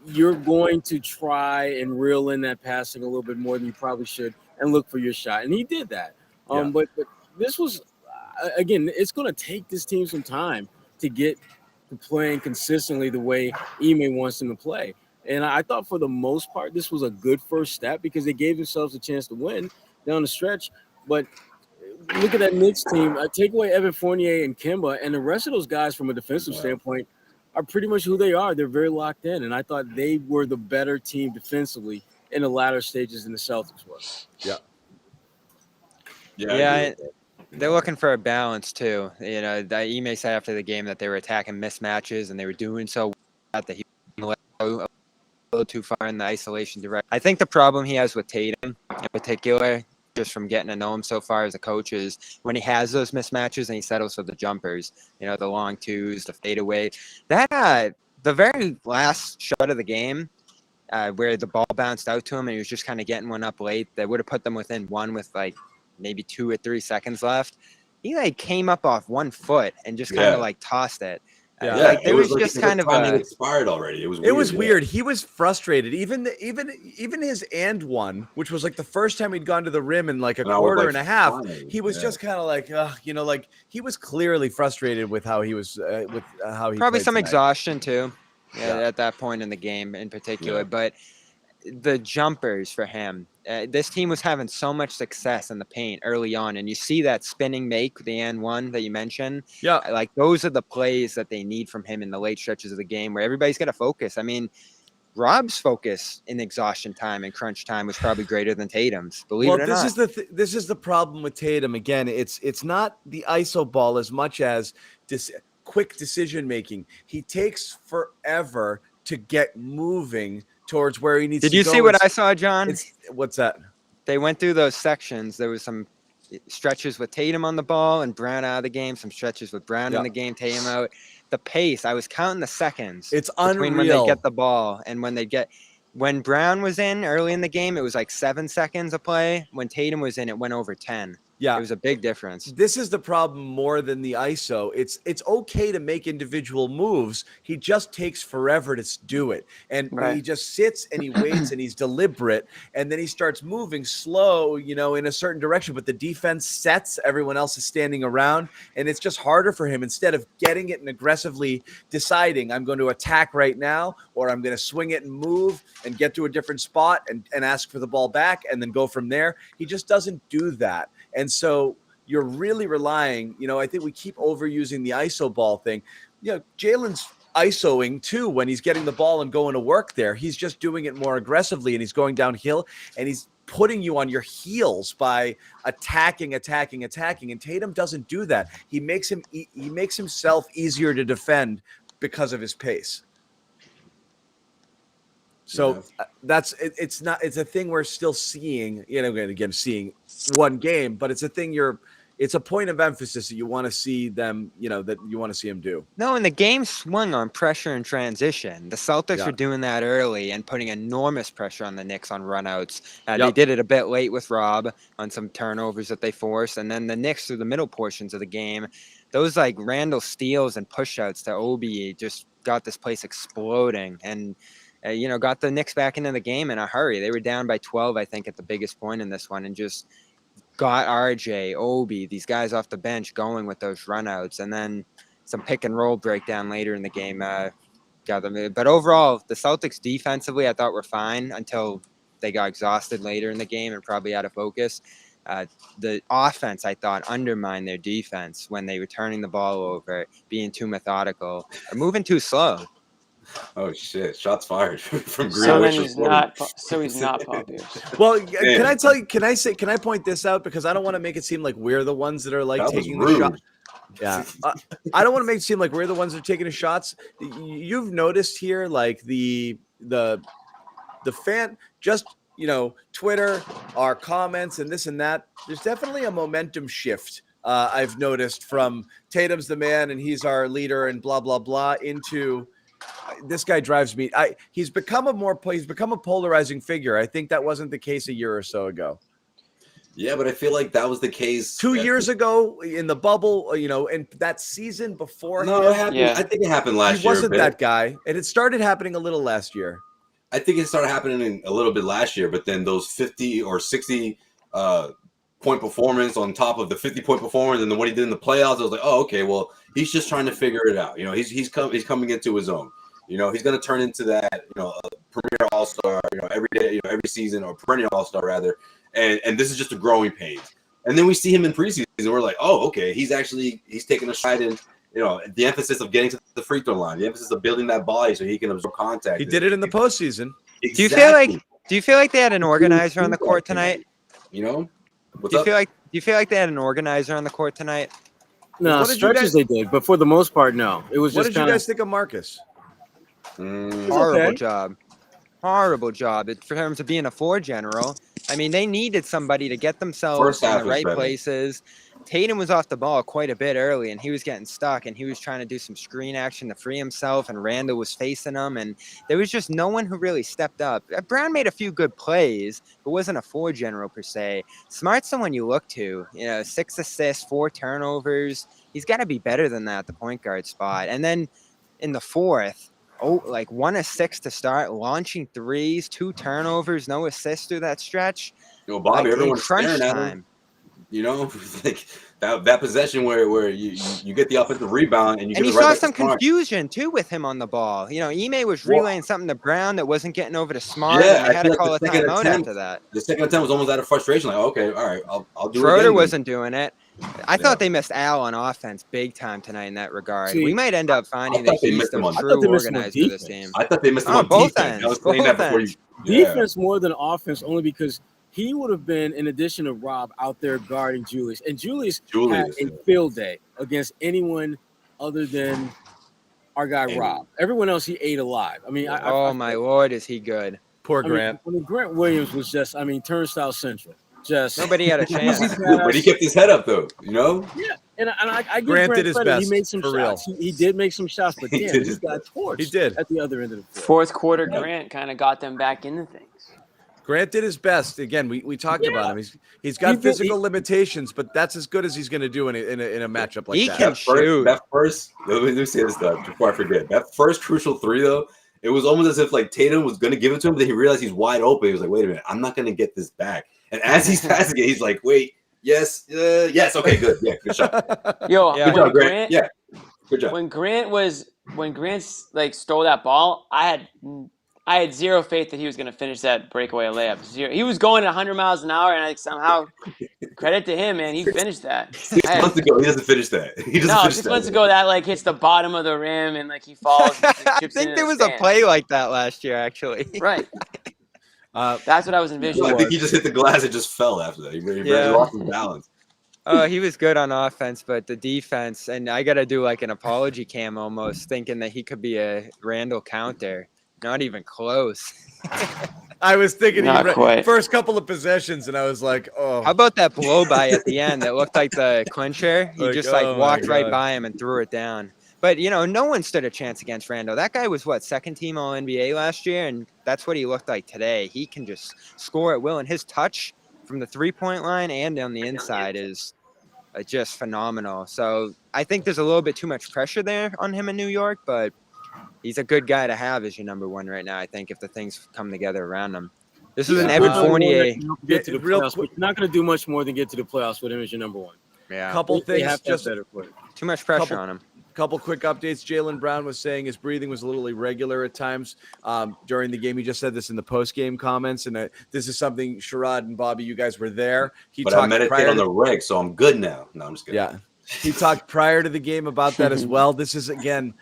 you're going to try and reel in that passing a little bit more than you probably should and look for your shot. And he did that. But this was, again, it's going to take this team some time to get to playing consistently the way Ime wants them to play. And I thought for the most part, this was a good first step because they gave themselves a chance to win down the stretch. But look at that Knicks team. Take away Evan Fournier and Kemba, and the rest of those guys from a defensive standpoint are pretty much who they are. They're very locked in. And I thought they were the better team defensively in the latter stages than the Celtics were.
Yeah.
Yeah. They're looking for a balance, too. You know, Ime said after the game that they were attacking mismatches and they were doing so that he was a little too far in the isolation direction. I think the problem he has with Tatum in particular, just from getting to know him so far as a coach, is when he has those mismatches and he settles for the jumpers, you know, the long twos, the fadeaway. That the very last shot of the game, where the ball bounced out to him and he was just kind of getting one up late, that would have put them within one with like maybe 2 or 3 seconds left. He like came up off 1 foot and just kind of like tossed it. Like, there was just kind of
expired already. It was
weird. He was frustrated. Even his and one, which was like the first time he'd gone to the rim in like a quarter and a half. He was just kind of like, like he was clearly frustrated with how he was with how he
probably
played
some
tonight.
exhaustion too. At that point in the game in particular, but the jumpers for him, this team was having so much success in the paint early on, and you see that spinning make, the and one that you mentioned.
Yeah,
like those are the plays that they need from him in the late stretches of the game where everybody's got to focus. I mean, Rob's focus in exhaustion time and crunch time was probably greater than Tatum's. Believe it or not.
This is the problem with Tatum. Again, it's not the iso ball as much as quick decision making. He takes forever to get moving towards where he needs to go.
Did you see what I saw, John?
What's that?
They went through those sections. There was some stretches with Tatum on the ball and Brown out of the game, some stretches with Brown in the game, Tatum out. The pace, I was counting the seconds.
It's
between
unreal.
When they get the ball and when Brown was in early in the game, it was like 7 seconds of play. When Tatum was in, it went over 10.
Yeah,
it was a big difference.
This is the problem more than the ISO. It's okay to make individual moves. He just takes forever to do it. And he just sits and he waits and he's deliberate. And then he starts moving slow, in a certain direction. But the defense sets, everyone else is standing around. And it's just harder for him. Instead of getting it and aggressively deciding, I'm going to attack right now, or I'm going to swing it and move and get to a different spot and ask for the ball back and then go from there. He just doesn't do that. And so you're really relying, I think we keep overusing the ISO ball thing. Jalen's ISOing too when he's getting the ball and going to work there. He's just doing it more aggressively and he's going downhill and he's putting you on your heels by attacking. And Tatum doesn't do that. He makes himself easier to defend because of his pace. So it's a thing we're still seeing, again, seeing one game, but it's a thing it's a point of emphasis that you want to see them, that you want to see them do.
No, and the game swung on pressure and transition. The Celtics were
Yeah.
doing that early and putting enormous pressure on the Knicks on runouts. They
Yep.
did it a bit late with Rob on some turnovers that they forced, and then the Knicks through the middle portions of the game, those like Randall steals and pushouts to Obi just got this place exploding and got the Knicks back into the game in a hurry. They were down by 12, I think, at the biggest point in this one, and just got RJ, Obi, these guys off the bench going with those runouts, and then some pick and roll breakdown later in the game got them. But overall, the Celtics defensively, I thought were fine until they got exhausted later in the game and probably out of focus. The offense, I thought, undermined their defense when they were turning the ball over, being too methodical, or moving too slow.
Oh shit! Shots fired from Green.
So then he's not Paul Pierce.
Well, can I tell you? Can I point this out, because I don't want to make it seem like we're the ones that are like taking the shot. Yeah, I don't want to make it seem like we're the ones that are taking the shots. You've noticed here, like the fan, just Twitter, our comments, and this and that. There's definitely a momentum shift. I've noticed from Tatum's the man and he's our leader and blah blah blah into this guy drives me. He's become a polarizing figure. I think that wasn't the case a year or so ago.
Yeah, but I feel like that was the case
2 years ago in the bubble, and that season before.
No, it happened. Yeah. I think it happened last year.
He wasn't that guy, and it started happening a little last year.
I think it started happening a little bit last year, but then those 50 or 60 point performance on top of the 50-point performance, and then what he did in the playoffs, I was like, oh, okay, well, he's just trying to figure it out. He's coming into his own. He's going to turn into that, a premier all-star, every day, every season, or perennial all-star rather. And this is just a growing pains. And then we see him in preseason, and we're like, oh, okay, he's taking a stride in, the emphasis of getting to the free throw line, the emphasis of building that body so he can absorb contact.
He did it in the postseason.
Exactly.
Do you feel like they had an organizer on the court tonight?
Do
you feel like they had an organizer on the court tonight?
No, stretches they did, but for the most part, no. It was
what
just
did you guys think of Marcus?
Horrible job. Horrible job in terms of being a floor general. I mean, they needed somebody to get themselves in the right places. Tatum was off the ball quite a bit early, and he was getting stuck, and he was trying to do some screen action to free himself, and Randall was facing him, and there was just no one who really stepped up. Brown made a few good plays, but wasn't a floor general per se. Smart's someone you look to. 6 assists, 4 turnovers. He's got to be better than that at the point guard spot. And then in the fourth, 1 of 6 to start, launching threes, 2 turnovers, no assists through that stretch.
Bobby, everyone's staring at him. Like that possession where you get the offensive rebound and you
saw some confusion too with him on the ball. Ime was relaying something to Brown that wasn't getting over to Smart.
Yeah,
and they had to call a timeout after that.
The second attempt was almost out of frustration. Like, okay, all right, I'll do it.
Schroeder wasn't doing it. I thought they missed Al on offense big time tonight in that regard. We might end up finding that he's the true organizer of this team.
I thought they missed him on
both
defense.
ends.
I was saying that before you.
Defense more than offense, only because he would have been, in addition to Rob, out there guarding Julius. And Julius had a field day against anyone other than our guy Rob. Everyone else he ate alive. I mean,
my Lord, is he good.
Poor Grant.
Grant Williams was just, turnstile central. Just
nobody had a chance.
But he kept his head up, though,
Yeah, and I give Grant did his best. He made some shots. He did make some shots, but damn, he got torched.
He did
at the other end of the floor.
Fourth quarter, Grant kind of got them back into things.
Grant did his best. Again, we talked about him. He's got physical limitations, but that's as good as he's going to do in a matchup like that.
He can shoot.
That first, let me say this stuff before I forget. That first crucial 3, though, it was almost as if like Tatum was going to give it to him, but then he realized he's wide open. He was like, "Wait a minute, I'm not going to get this back." And as he's passing it, he's like, "Wait, yes, okay, good, yeah, good shot."
Good
job, Grant. Yeah, good job.
When Grant stole that ball, I had zero faith that he was going to finish that breakaway layup. Zero. He was going at 100 miles an hour, and somehow, credit to him, man, he finished that.
6 months ago, he doesn't finish that.
6 months ago, that hits the bottom of the rim, and he falls.
I think there was a play like that last year, actually.
Right. That's what I was envisioning.
I think he just hit the glass and just fell after that. He lost his balance.
Oh, he was good on offense, but the defense, and I got to do an apology cam almost, thinking that he could be a Randall counter. Not even close.
I was thinking
Not quite.
first couple of possessions, and I was like, oh.
How about that blow by at the end that looked like the clincher? He
Like,
just
oh my
walked right
God.
by him and threw it down. But no one stood a chance against Randall. That guy was second team All NBA last year, and that's what he looked like today. He can just score at will, and his touch from the 3-point line and on the inside is just phenomenal. So I think there's a little bit too much pressure there on him in New York, but he's a good guy to have as your number one right now, I think, if the things come together around him. This is an Evan Fournier.
Get to the playoffs, but you're not going to do much more than get to the playoffs with him as your number one.
Yeah.
Couple
They
things,
have to
just
have better for it.
Too much pressure on him.
couple quick updates. Jaylen Brown was saying his breathing was a little irregular at times during the game. He just said this in the post-game comments, and this is something Sherrod and Bobby, you guys were there.
But I meditate on the reg, so I'm good now. No, I'm just kidding.
Yeah, he talked prior to the game about that as well. This is, again,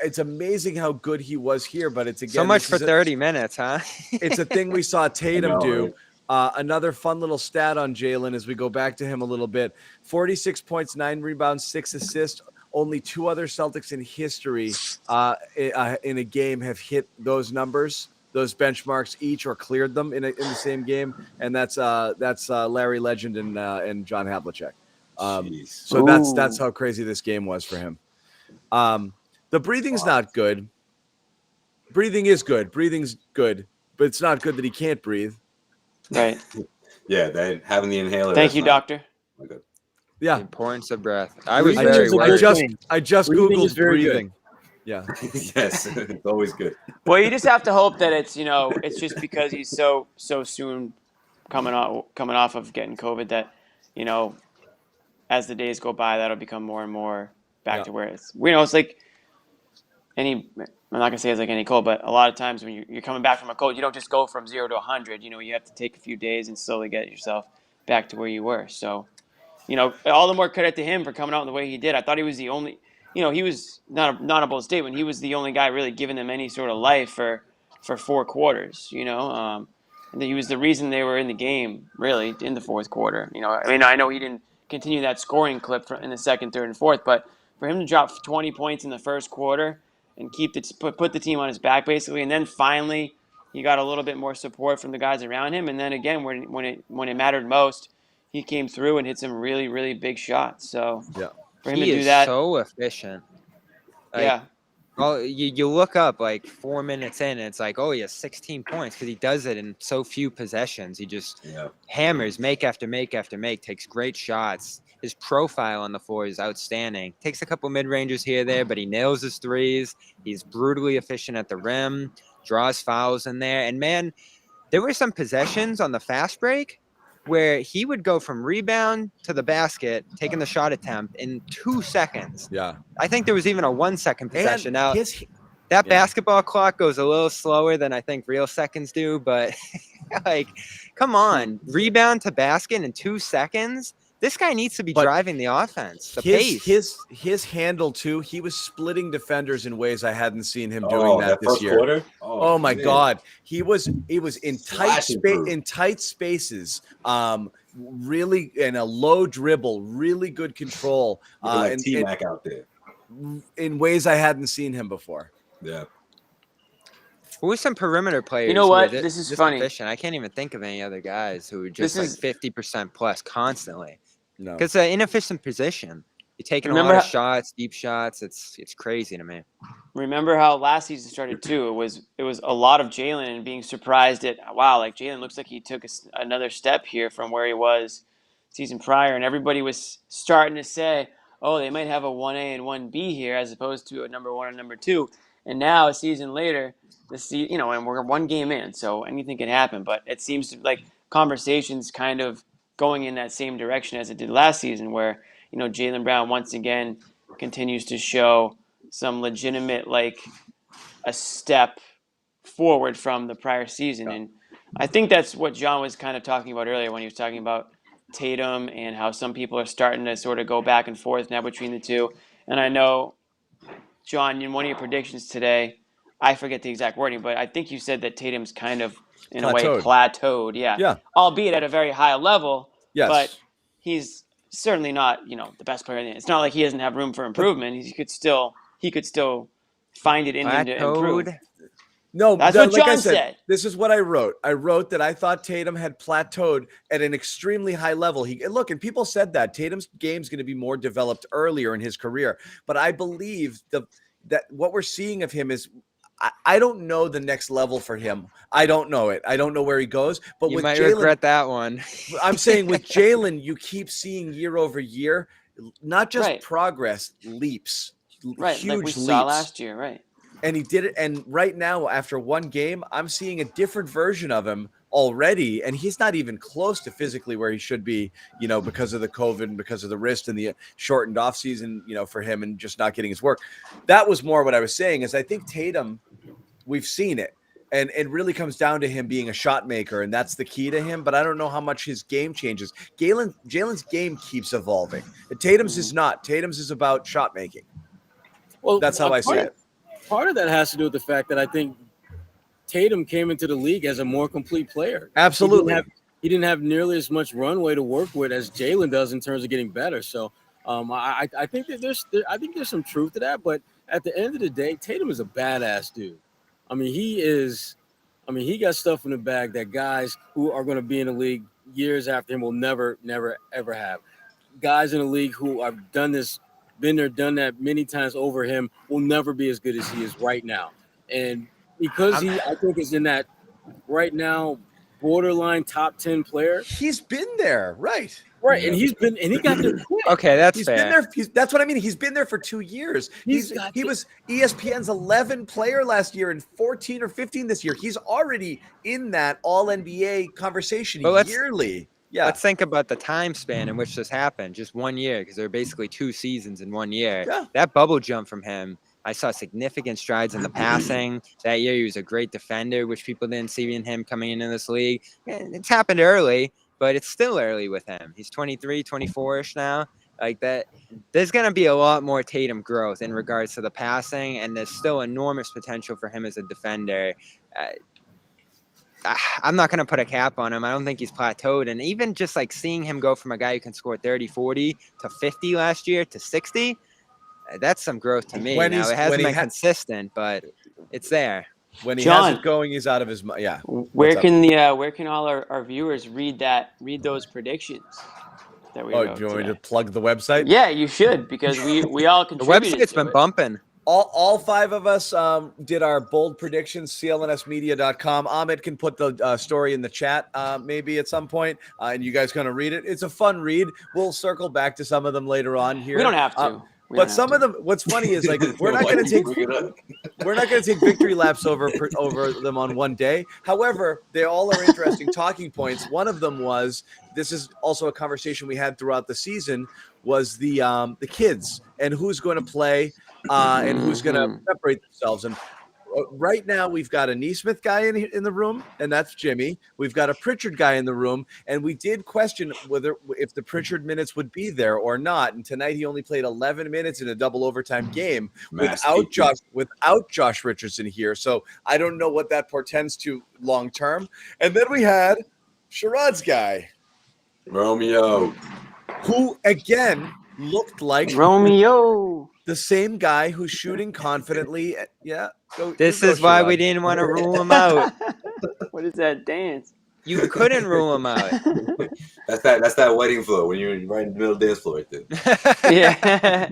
it's amazing how good he was here, but it's, again,
so much for 30 minutes, huh?
It's a thing we saw Tatum do.
Right?
Another fun little stat on Jaylen as we go back to him a little bit. 46 points, 9 rebounds, 6 assists. Only 2 other Celtics in history in a game have hit those numbers, those benchmarks each, or cleared them in the same game, and that's Larry Legend and John Havlicek. So that's how crazy this game was for him. The breathing's not good. Breathing is good. Breathing's good, but it's not good that he can't breathe.
Right.
Yeah, having the inhaler.
Thank you, doctor.
Good.
Yeah.
The importance of breath. I was
Breathing
very
is a
worried.
good
I just
Breathing is
Googled
very good.
breathing. Yeah.
Yes, it's always good.
Well, you just have to hope that it's it's just because he's so soon coming off of getting COVID that as the days go by, that'll become more and more back to where it's it's like any. I'm not gonna say it's like any cold, but a lot of times when you're coming back from a cold, you don't just go from 0 to 100. You have to take a few days and slowly get yourself back to where you were. So, all the more credit to him for coming out in the way he did. I thought he was the only, he was not a bold statement. He was the only guy really giving them any sort of life for 4 quarters. And he was the reason they were in the game really in the fourth quarter. I know he didn't continue that scoring clip in the second, third, and fourth, but for him to drop 20 points in the first quarter and put the team on his back basically, and then finally he got a little bit more support from the guys around him, and then again when it mattered most, he came through and hit some really, really big shots. So for him to do that,
so efficient.
yeah.
Well, you look up 4 minutes in, and it's like, oh, he has 16 points because he does it in so few possessions. He just hammers make after make after make, takes great shots. His profile on the floor is outstanding. Takes a couple mid-rangers here or there, but he nails his threes. He's brutally efficient at the rim, draws fouls in there. And, man, there were some possessions on the fast break where he would go from rebound to the basket, taking the shot attempt in 2 seconds.
Yeah.
I think there was even a 1 second possession.
And
now, that basketball clock goes a little slower than I think real seconds do, but come on, rebound to basket in 2 seconds. This guy needs to be driving the offense. The pace.
His handle too. He was splitting defenders in ways I hadn't seen him doing that this year.
Quarter?
Oh my God, he was in tight spaces. Really in a low dribble, really good control.
And T-Mac out there
in ways I hadn't seen him before.
Yeah.
Who are some perimeter players?
You know what? This is funny.
Efficient? I can't even think of any other guys who are just 50% plus constantly.
No,
because it's an inefficient position. You're taking a lot of shots, deep shots. It's crazy to me.
Remember how last season started too? It was a lot of Jalen and being surprised at Jalen looks like he took another step here from where he was season prior, and everybody was starting to say, oh, they might have a 1A and 1B here as opposed to a number 1 and number 2. And now a season later, and we're 1 game in, so anything can happen. But it seems like conversations kind of going in that same direction as it did last season, where Jaylen Brown once again continues to show some legitimate a step forward from the prior season. And I think that's what John was kind of talking about earlier when he was talking about Tatum and how some people are starting to sort of go back and forth now between the two. And I know, John, in one of your predictions today, I forget the exact wording, but I think you said that Tatum's kind of, in a way, plateaued. Yeah. Albeit at a very high level.
Yes.
But he's certainly not, the best player in the It's not like he doesn't have room for improvement. He could still find it in him to improve.
No,
That's what
like I
John
said,
said.
this is what I wrote. I wrote that I thought Tatum had plateaued at an extremely high level. And people said that Tatum's game's going to be more developed earlier in his career, but I believe that what we're seeing of him is I don't know the next level for him. I don't know it. I don't know where he goes. But
You
with
might
Jaylen,
regret that one.
I'm saying with Jaylen, you keep seeing year over year, not just
Right.
progress, leaps,
Right,
huge
like we
leaps.
saw last year, right?
And he did it. And right now, after one game, I'm seeing a different version of him already. And he's not even close to physically where he should be, because of the COVID and because of the wrist and the shortened off season, for him and just not getting his work. That was more what I was saying is I think Tatum, we've seen it. And it really comes down to him being a shot maker, and that's the key to him. But I don't know how much his game changes. Jalen's game keeps evolving. Tatum's is not. Tatum's is about shot making.
Well,
That's how I see it.
Part of that has to do with the fact that I think Tatum came into the league as a more complete player.
Absolutely.
He didn't have nearly as much runway to work with as Jaylen does in terms of getting better. So I think that there's some truth to that. But at the end of the day, Tatum is a badass dude. I mean, he got stuff in the bag that guys who are going to be in the league years after him will never, ever have. Guys in the league who have done this, been there, done that many times over him will never be as good as he is right now. And because he, I think, is in that right now borderline top 10 player.
He's been there, right?
Right, and he got there quick.
Okay, that's
He's
fair.
been there. That's what I mean. He's been there for 2 years. He was ESPN's 11 player last year and 14 or 15 this year. He's already in that All NBA conversation yearly. Yeah.
Let's think about the time span in which this happened. Just 1 year, because there are basically 2 seasons in 1 year.
Yeah.
That bubble jump from him, I saw significant strides in the passing. That year, he was a great defender, which people didn't see in him coming into this league. And it's happened early, but it's still early with him. He's 23, 24-ish now. Like that, there's going to be a lot more Tatum growth in regards to the passing, and there's still enormous potential for him as a defender. I'm not going to put a cap on him. I don't think he's plateaued. And even just like seeing him go from a guy who can score 30, 40 to 50 last year to 60, that's some growth to me. Now, it hasn't been consistent, but it's there.
When he has it going, he's out of his mind. Yeah.
Where can all our viewers read those predictions that we wrote
do you want me
today?
to plug the website?
Yeah, you should, because we all
The
contributed.
website's been bumping.
All 5 of us did our bold predictions, clnsmedia.com. Ahmed can put the story in the chat maybe at some point, and you guys going to read it. It's a fun read. We'll circle back to some of them later on here.
We don't have to.
But some of them, what's funny is like we're not going to take victory laps over them on one day. However, they all are interesting talking points. One of them was, this is also a conversation we had throughout the season, was the kids and who's going to play and who's going to separate themselves. And right now we've got a Neesmith guy in the room, and that's Jimmy. We've got a Pritchard guy in the room, and we did question if the Pritchard minutes would be there or not. And tonight he only played 11 minutes in a double overtime game without Josh Richardson here. So I don't know what that portends to long term. And then we had Sherrod's guy,
Romeo,
who again looked like
Romeo,
the same guy who's shooting confidently. Yeah.
This is why we didn't want to rule him out.
What is that dance?
You couldn't rule him out.
That's that wedding floor when you're right in the middle of the dance floor right there.
Yeah.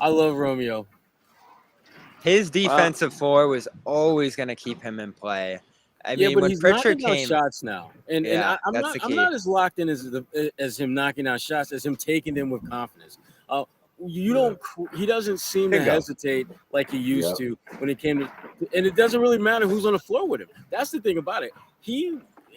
I love Romeo.
His defensive floor was always going to keep him in play. I mean,
but
when
he's
Pritchard
knocking
came,
down shots now, and I'm not as locked in as him knocking down shots as him taking them with confidence. He doesn't seem to hesitate like he used to when it came to, and it doesn't really matter who's on the floor with him. That's the thing about it.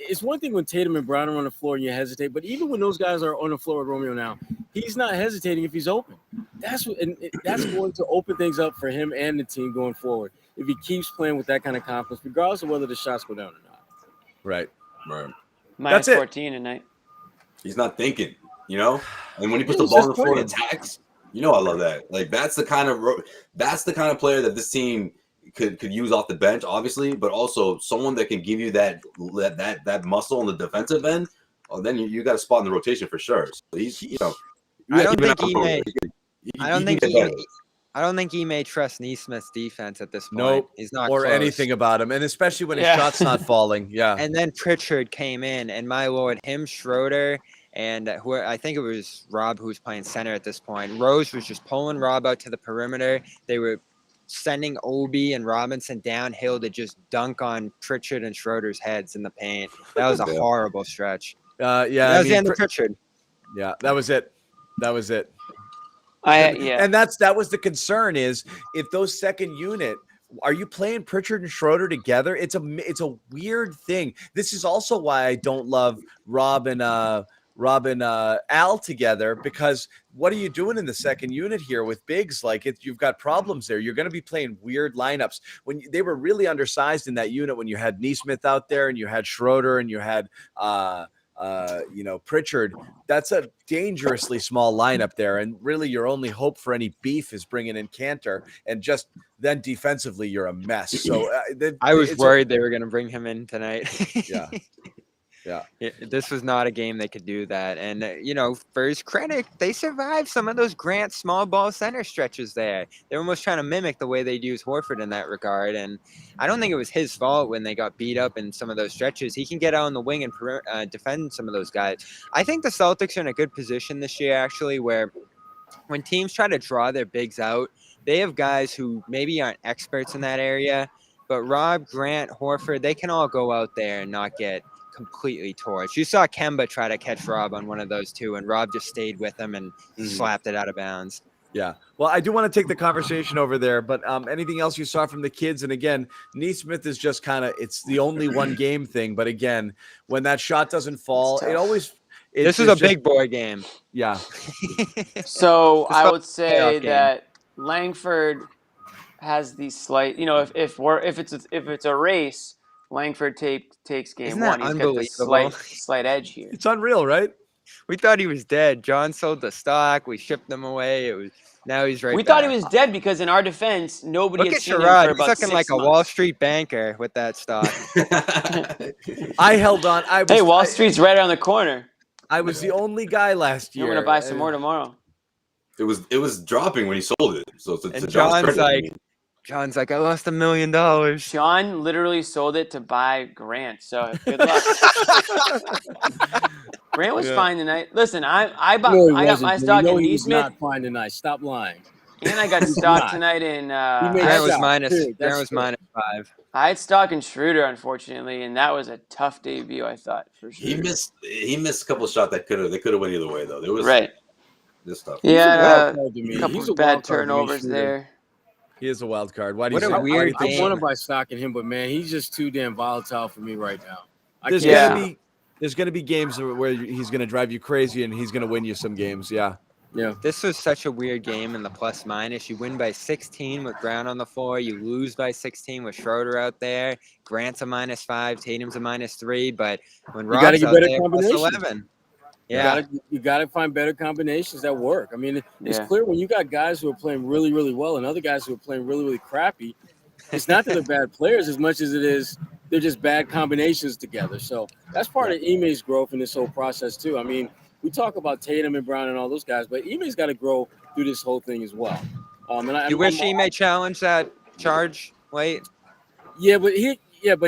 It's one thing when Tatum and Brown are on the floor and you hesitate, but even when those guys are on the floor with Romeo now, he's not hesitating if he's open. That's going to open things up for him and the team going forward if he keeps playing with that kind of confidence, regardless of whether the shots go down or not.
Right.
Minus 14 tonight.
He's not thinking, and when he puts the ball on the floor and attacks, I love that. Like that's the kind of player that this team could use off the bench, obviously, but also someone that can give you that muscle on the defensive end. Oh, then you got a spot in the rotation for sure. So he's,
I don't think I don't think he may trust Neesmith's defense at this point.
Nope.
He's not
or
close.
anything about him, and especially when his
Yeah.
shot's not falling. Yeah.
And then Pritchard came in, and my lord, him, Schroeder, and who I think it was Rob who was playing center at this point. Rose was just pulling Rob out to the perimeter. They were sending Obi and Robinson downhill to just dunk on Pritchard and Schroeder's heads in the paint. That was a horrible stretch.
Yeah.
That was the end of Pritchard.
Yeah, that was it. That was it.
Yeah.
And that was the concern is if those second unit, are you playing Pritchard and Schroeder together? It's a weird thing. This is also why I don't love Rob and Al together, because what are you doing in the second unit here with bigs? Like you've got problems there. You're going to be playing weird lineups. When they were really undersized in that unit, when you had Neesmith out there and you had Schroeder and you had Pritchard, that's a dangerously small lineup there. And really your only hope for any beef is bringing in Cantor, and just then defensively you're a mess. So
I was worried they were going to bring him in tonight.
Yeah.
This was not a game they could do that. And, for his credit, they survived some of those Grant small ball center stretches there. They were almost trying to mimic the way they'd use Horford in that regard. And I don't think it was his fault when they got beat up in some of those stretches. He can get out on the wing and defend some of those guys. I think the Celtics are in a good position this year, actually, where when teams try to draw their bigs out, they have guys who maybe aren't experts in that area. But Rob, Grant, Horford, they can all go out there and not get completely torched. You saw Kemba try to catch Rob on one of those two, and Rob just stayed with him and slapped it out of bounds.
Yeah. Well, I do want to take the conversation over there, but anything else you saw from the kids? And again, Neesmith is just it's the only one game thing. But again, when that shot doesn't fall,
this is a big boy game.
Yeah.
So I would say that Langford has the slight, if it's a race, Langford takes game
Isn't that
one. He's got the slight edge here.
It's unreal, right?
We thought he was dead. John sold the stock. We shipped him away. Now he's right.
We thought he was dead because in our defense, nobody
Look
had
at
seen him
Sherrod.
for about
He's looking like
6
a
months.
Wall Street banker with that stock.
I held on.
Wall Street's right around the corner.
I was the only guy last year.
I'm gonna buy some more tomorrow.
It was dropping when he sold it. So it's
And
a
John's like, I lost $1 million.
John literally sold it to buy Grant. So good luck. Grant was fine tonight. Listen, I got my stock in
He was
Neesmith,
not fine tonight. Stop lying.
and I got stock tonight in.
Grant was
shot,
minus.
too.
Grant was
That's
minus 5.
I had stock in Schroeder, unfortunately, and that was a tough debut. I thought for sure.
He missed a couple of shots that could have went either way though. There was this stuff.
Yeah,
He's
a couple
He's a
bad
wild card
turnovers
shooter.
there.
He is a wild card. Why do
What
you
a
say?
weird
I
game.
want to buy stock in him, but man, he's just too damn volatile for me right now.
There's gonna be games where he's gonna drive you crazy and he's gonna win you some games. Yeah.
Yeah.
This was such a weird game in the plus minus. You win by 16 with Brown on the floor. You lose by 16 with Schroeder out there. Grant's a minus 5. Tatum's a minus 3. But when
You gotta
Rob's
get
out
better
there, plus
combinations.
11.
Yeah. You got to find better combinations that work. I mean, it's clear when you got guys who are playing really, really well and other guys who are playing really, really crappy, it's not that they're bad players as much as it is they're just bad combinations together. So that's part of Ime's growth in this whole process too. I mean, we talk about Tatum and Brown and all those guys, but Ime's got to grow through this whole thing as well.
You wish Ime challenge that charge late?
Yeah, but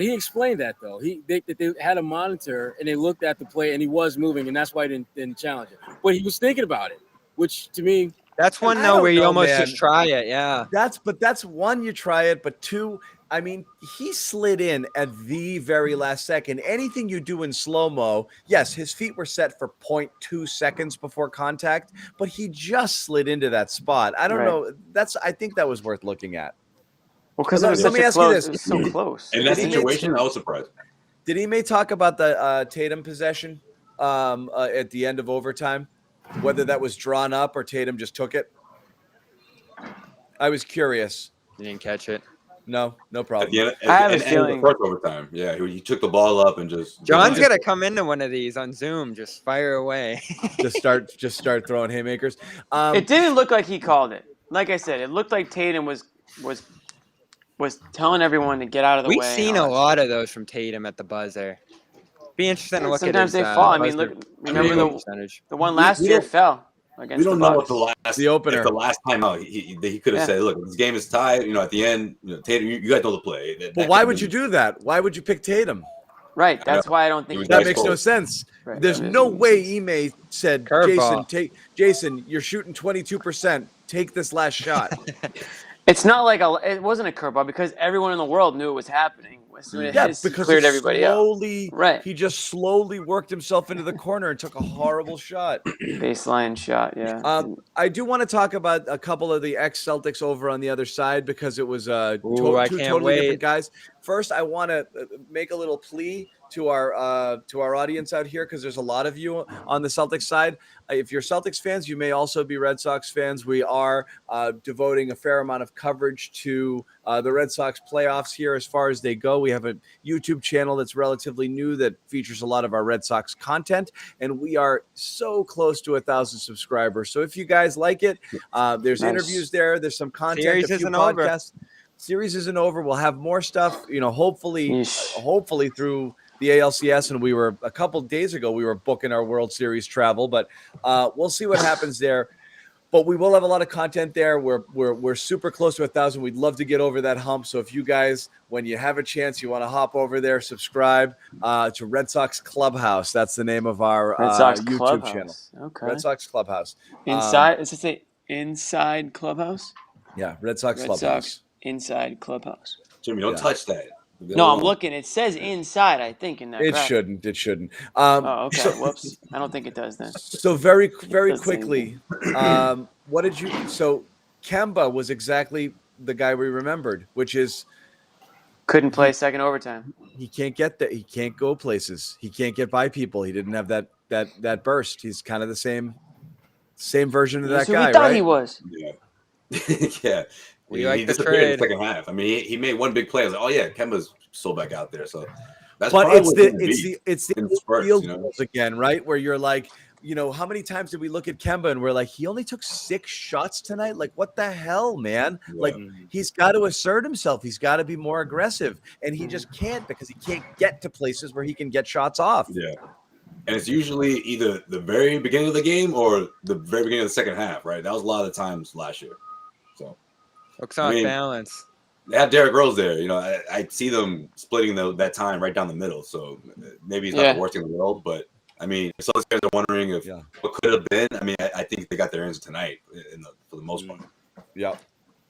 he explained that though. They had a monitor and they looked at the play and he was moving, and that's why he didn't challenge it. But he was thinking about it, which to me,
that's one where you almost just try it. Yeah,
that's one, you try it, but two, I mean, he slid in at the very last second. Anything you do in slow-mo, yes, his feet were set for 0.2 seconds before contact, but he just slid into that spot. I don't know. I think that was worth looking at.
Well, because it was
let me ask you this.
It was so close.
In that situation, I was surprised.
Did Ime talk about the Tatum possession at the end of overtime? Whether that was drawn up or Tatum just took it? I was curious.
you didn't catch it.
No problem.
I have a feeling.
First overtime. Yeah, he took the ball up and just.
John's got to come into one of these on Zoom. Just fire away.
just start throwing haymakers.
It didn't look like he called it. Like I said, it looked like Tatum was telling everyone to get out of the way.
We've seen a lot of those from Tatum at the buzzer. Be interesting to look at.
Sometimes they fall. I mean, remember the one last year fell. against
We don't
the
know
Bucks.
what
The opener.
If the last time out, he could have said, "Look, this game is tied. You know, at the end, Tatum, you guys know the play."
But why would you do that? Why would you pick Tatum?
Right. That's why I don't think
That makes no sense.
Right.
There's no way Ime said,
Curveball.
Jason, you're shooting 22%. Take this last shot.
It's not like it wasn't a curveball because everyone in the world knew it was happening. As soon as he cleared everybody out. Right.
He just slowly worked himself into the corner and took a horrible shot.
Baseline shot, yeah.
I do want to talk about a couple of the ex-Celtics over on the other side because it was two totally different guys. First, I want to make a little plea to our audience out here because there's a lot of you on the Celtics side. If you're Celtics fans, you may also be Red Sox fans. We are devoting a fair amount of coverage to the Red Sox playoffs here as far as they go. We have a YouTube channel that's relatively new that features a lot of our Red Sox content, and we are so close to 1,000 subscribers. So if you guys like it, there's interviews there. There's some content,
Series
a few
isn't
podcasts. Series isn't over. We'll have more stuff, hopefully through the ALCS. And we were a couple days ago, we were booking our World Series travel, but we'll see what happens there. But we will have a lot of content there. We're super close to 1,000. We'd love to get over that hump. So if you guys, when you have a chance, you want to hop over there, subscribe to Red Sox Clubhouse. That's the name of our
Red Sox
YouTube
Clubhouse.
channel.
Okay.
Red Sox Clubhouse.
Inside, does it say Inside Clubhouse?
Yeah, Red Sox Clubhouse.
Sox Inside Clubhouse.
Jimmy, don't touch that.
No, I'm looking. It says inside, I think, in that.
It
graphic.
shouldn't.
Oh, okay. Whoops. I don't think it does then.
So very quickly, what did you? So Kemba was exactly the guy we remembered, which is
couldn't play second overtime.
He can't get that. He can't go places. He can't get by people. He didn't have that burst. He's kind of the same version of that guy.
We thought
right?
he was.
Yeah. Yeah.
He
disappeared in the second half. I mean, he made one big play. I was like, oh yeah, Kemba's still back out there. So that's
it's the
spurts,
field goals again, right? Where you're like, how many times did we look at Kemba and we're like, he only took 6 shots tonight? Like, what the hell, man? Yeah. Like, he's got to assert himself. He's got to be more aggressive, and he just can't because he can't get to places where he can get shots off.
Yeah. And it's usually either the very beginning of the game or the very beginning of the second half, right? That was a lot of the times last year. So
looks off balance.
They have Derrick Rose there. I see them splitting that time right down the middle. So maybe he's not the worst thing in the world, but I mean, some of the guys are wondering if what could have been. I mean, I think they got their answer tonight for the most part.
Yeah.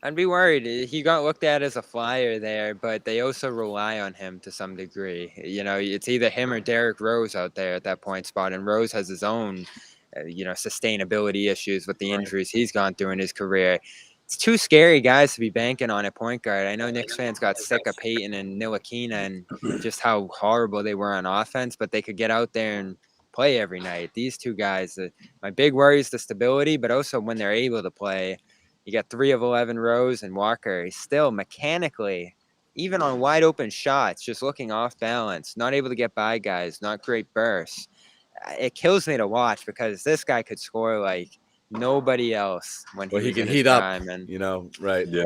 I'd be worried. He got looked at as a flyer there, but they also rely on him to some degree. It's either him or Derrick Rose out there at that point spot, and Rose has his own, sustainability issues with the injuries he's gone through in his career. It's too scary guys to be banking on at point guard. I know Knicks fans got sick of Peyton and Ntilikina and just how horrible they were on offense, but they could get out there and play every night. These two guys, my big worry is the stability, but also when they're able to play. You got 3 of 11 Rose and Walker. He's still mechanically, even on wide open shots, just looking off balance, not able to get by guys, not great bursts. It kills me to watch because this guy could score like nobody else when he can heat up. And,
right?
Yeah.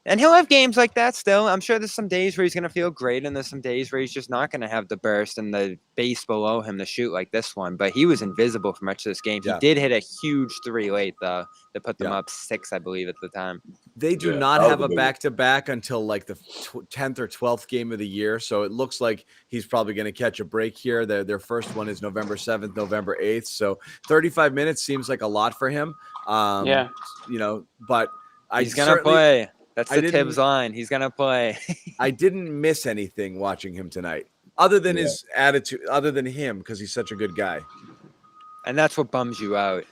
And he'll have games like that still. I'm sure there's some days where he's going to feel great, and there's some days where he's just not going to have the burst and the base below him to shoot like this one. But he was invisible for much of this game. He did hit a huge 3 late, though, to put them up 6, I believe, at the time.
They do not have a back-to-back until like the 10th or 12th game of the year. So it looks like he's probably going to catch a break here. Their first one is November 7th, November 8th. So 35 minutes seems like a lot for him. But
he's going to play. That's the Tibbs line. He's going to play.
I didn't miss anything watching him tonight, other than his attitude, other than him, because he's such a good guy.
And that's what bums you out.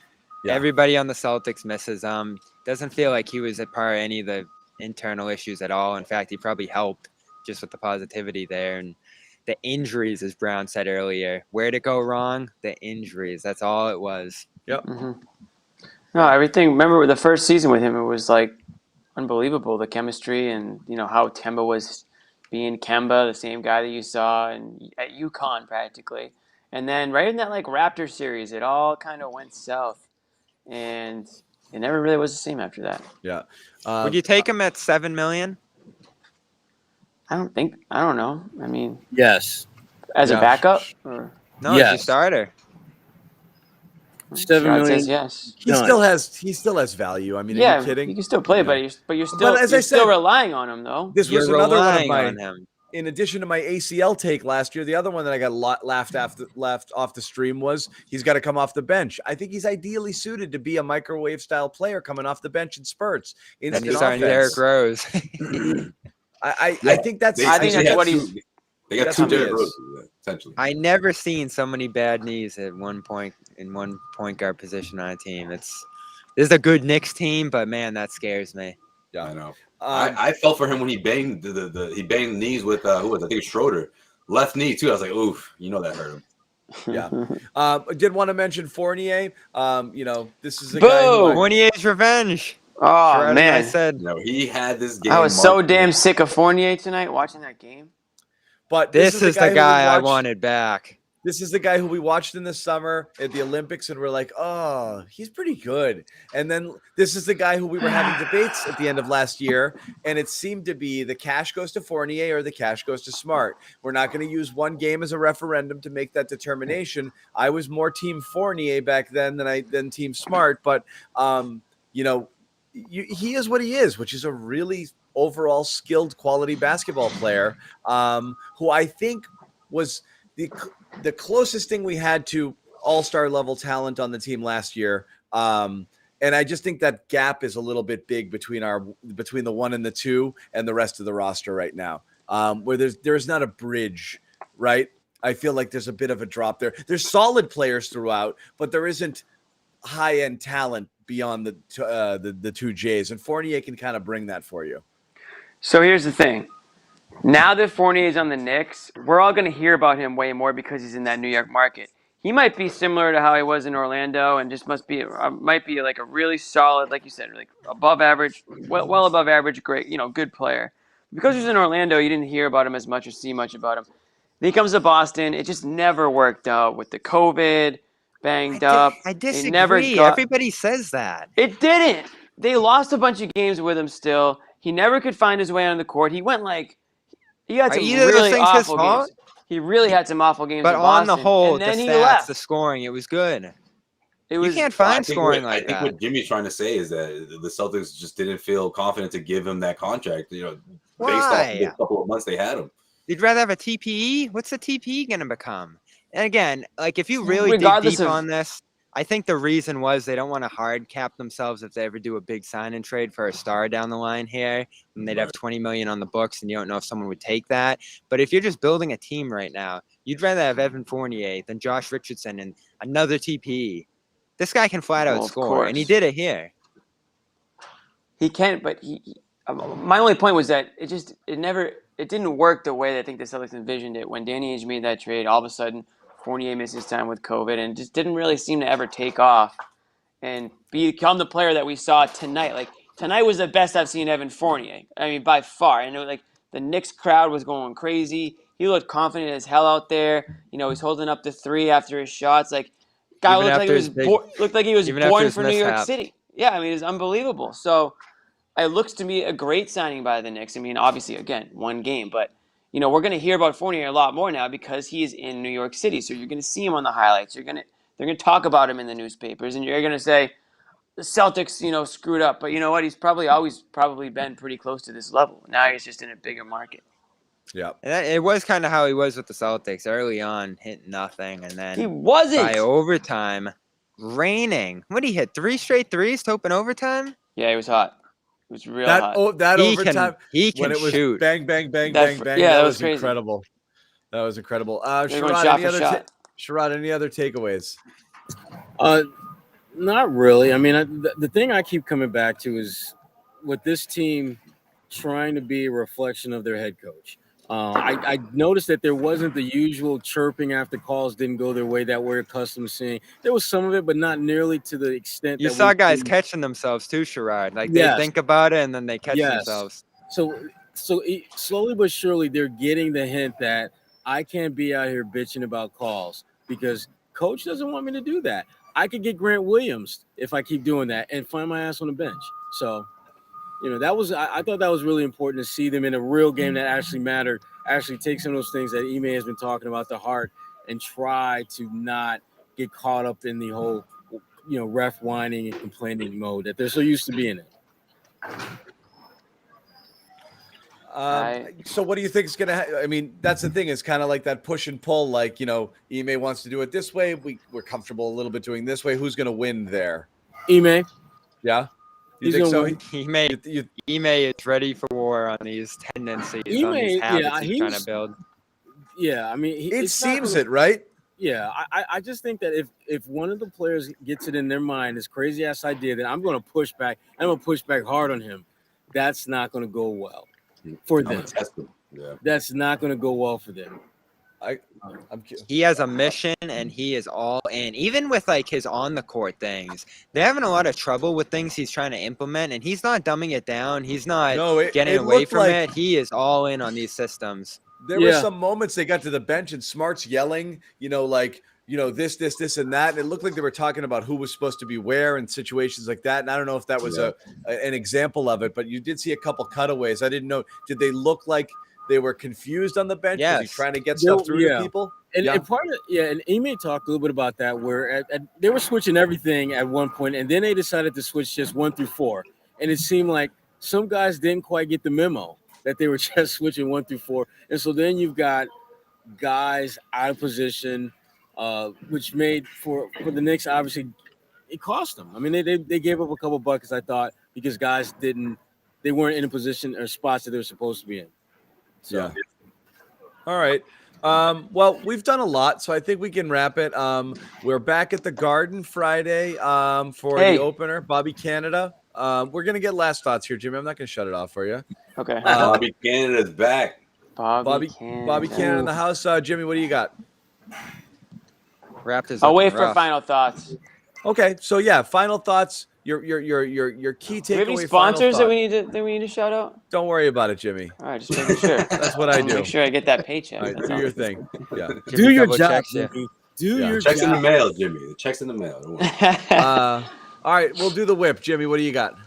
Yeah. Everybody on the Celtics misses him. Doesn't feel like he was a part of any of the internal issues at all. In fact, he probably helped just with the positivity there. And the injuries, as Brown said earlier, where'd it go wrong? The injuries. That's all it was.
Yep.
Mm-hmm. No, everything. Remember the first season with him, it was like unbelievable, the chemistry and how Kemba was being Kemba, the same guy that you saw at UConn practically. And then right in that like Raptors series, it all kind of went south, and it never really was the same after that.
Yeah.
Would you take him at $7 million?
I don't know. I mean,
yes.
As a backup? Or?
No, as a starter.
$7
Sherrod
million.
says yes.
He
Done.
still has value. I mean, are
Yeah,
you kidding?
you can still play,
You know.
but you're
But as I
you're still
said,
relying on him though.
This
You're
was another one of
relying
my.
on him.
In addition to my ACL take last year, the other one that I got left off the stream was he's got to come off the bench. I think he's ideally suited to be a microwave style player coming off the bench in spurts.
And
Instant
he's starting Derrick
offense.
Rose.
I think that's.
They
I think
essentially
that's
had
what
two-
he's.
They got
that's
two
what he
Derrick
is.
Roses, essentially.
I never seen so many bad knees at one point in one point guard position on a team. This is a good Knicks team, but man, that scares me.
Yeah.
I know.
Um,
I felt for him when he banged he banged knees with who was it? I think it was Schroeder. Left knee too. I was like, oof, that hurt him.
Yeah. I did want to mention Fournier. This is a guy who
Boo!
Fournier's revenge.
Oh
Sherrod and I
man,
said
He had this game.
I was so
marked.
damn sick of Fournier tonight watching that game.
but
this is the guy I
watched-
wanted back.
This is the guy who we watched in the summer at the Olympics, and we're like, oh, he's pretty good. And then this is the guy who we were having debates at the end of last year, and it seemed to be the cash goes to Fournier or the cash goes to Smart. We're not going to use one game as a referendum to make that determination. I was more Team Fournier back then than Team Smart, but he is what he is, which is a really overall skilled, quality basketball player, who I think was the closest thing we had to all-star level talent on the team last year. And I just think that gap is a little bit big between the 1 and the 2 and the rest of the roster right now, where there's not a bridge, right? I feel like there's a bit of a drop there. There's solid players throughout, but there isn't high-end talent beyond the two J's, and Fournier can kind of bring that for you.
So here's the thing. Now that Fournier is on the Knicks, we're all going to hear about him way more because he's in that New York market. He might be similar to how he was in Orlando, and just might be like a really solid, like you said, like above average, well above average, great, good player. Because he was in Orlando, you didn't hear about him as much or see much about him. Then he comes to Boston. It just never worked out with the COVID, banged up.
I disagree.
They never got,
Everybody says that.
It didn't. They lost a bunch of games with him still. He never could find his way on the court. He went he had some
either of those
really
things his
awful
fault?
games. He really had some awful games
But
in
on
Boston.
the whole,
and then
the
he
stats,
left.
the scoring, it was good.
You
can't find
I think
scoring
what,
like
I think
that.
what Jimmy's trying to say is that the Celtics just didn't feel confident to give him that contract, based off
Why?
the couple of months they had him.
You'd rather have a TPE? What's the TPE going to become? And again, if you really dig
Regardless
deep
of-
on this, I think the reason was they don't want to hard cap themselves if they ever do a big sign and trade for a star down the line here, and they'd have $20 million on the books, and you don't know if someone would take that. But if you're just building a team right now, you'd rather have Evan Fournier than Josh Richardson and another TPE. This guy can flat out
Well, of
score, and he
course.
did it here.
He can't, but my only point was that it didn't work the way that I think the Celtics envisioned it. When Danny Ainge made that trade, all of a sudden Fournier missed his time with COVID and just didn't really seem to ever take off and become the player that we saw tonight. Like tonight was the best I've seen Evan Fournier. I mean, by far. And it was the Knicks crowd was going crazy. He looked confident as hell out there. He's holding up the three after his shots. Guy
Even
looked like he was
even after
born
his
for New York
mishap.
City. Yeah, I mean, it's unbelievable. So it looks to me a great signing by the Knicks. I mean, obviously, again, one game, but we're going to hear about Fournier a lot more now because he is in New York City. So you're going to see him on the highlights. They're going to talk about him in the newspapers, and you're going to say the Celtics, screwed up. But you know what? He's always been pretty close to this level. Now he's just in a bigger market.
Yeah.
And it was kind of how he was with the Celtics early on, hitting nothing, and then
He wasn't.
by overtime, raining. What, he hit 3 straight threes to open overtime?
Yeah, he was hot. It was real hot.
That
He
overtime
he
when
can
it was
shoot.
bang, bang, bang,
That
bang, bang.
yeah,
that
that
was
was crazy.
incredible. That was incredible.
They're going
Sherrod,
shot
any
for
other
shot.
Sherrod, any other takeaways?
Not really. I mean, the thing I keep coming back to is with this team trying to be a reflection of their head coach. I noticed that there wasn't the usual chirping after calls didn't go their way that we're accustomed to seeing. There was some of it, but not nearly to the extent
You
that
saw
we've
guys
seen.
catching themselves too, Sherrod. They
Yes.
think about it and then they catch
Yes.
themselves.
So slowly but surely, they're getting the hint that I can't be out here bitching about calls because coach doesn't want me to do that. I could get Grant Williams if I keep doing that and find my ass on the bench. So, that was I thought that was really important to see them in a real game that actually mattered. Actually take some of those things that Ime has been talking about, the heart, and try to not get caught up in the whole ref whining and complaining mode that they're so used to being in.
So what do you think is going to I mean, that's the thing. It's kind of like that push and pull. Like, Ime wants to do it this way. We're comfortable a little bit doing this way. Who's going to win there?
Ime.
Yeah? You
He's
think so?
Ime is ready for war on these tendencies, on these habits he's trying to build.
Yeah, I mean,
it seems it, right?
Yeah, I just think that if one of the players gets it in their mind, this crazy ass idea that I'm going to push back, I'm going to push back hard on him, that's not going to go well for them.
Yeah.
That's not going to go well for them.
He has a mission and he is all in. Even with like his on the court things, they're having a lot of trouble with things he's trying to implement, and he's not dumbing it down. He's not getting away from it. He is all in on these systems.
There were some moments they got to the bench and Smart's yelling, this, and that. And it looked like they were talking about who was supposed to be where in situations like that. And I don't know if that was an example of it, but you did see a couple cutaways. I didn't know. Did they look like they were confused on the bench?
Yes.
Was he trying to get stuff through to people?
And part of and Ime talked a little bit about that, where they were switching everything at one point, and then they decided to switch just 1 through 4. And it seemed like some guys didn't quite get the memo that they were just switching 1 through 4. And so then you've got guys out of position, which made for the Knicks, obviously, it cost them. I mean, they gave up a couple buckets, I thought, because guys they weren't in a position or spots that they were supposed to be in. So.
Yeah. All right. Well, we've done a lot, so I think we can wrap it. We're back at the Garden Friday for the opener, Bobby Canada. We're going to get last thoughts here, Jimmy. I'm not going to shut it off for you.
Okay.
Bobby Canada's back.
Bobby Canada in the house. Jimmy, what do you got?
Raptors.
I'll wait for final thoughts.
Okay, so final thoughts. Your key takeaway.
Do we have any sponsors that we need to shout out?
Don't worry about it, Jimmy.
All right, just making sure.
That's what I do.
Make sure I get that paycheck.
All right, do your thing. Yeah.
Do your job, Jimmy. Do your
checks
job.
in the mail, Jimmy. The checks in the mail. Don't worry.
All right, we'll do the whip, Jimmy. What do you got?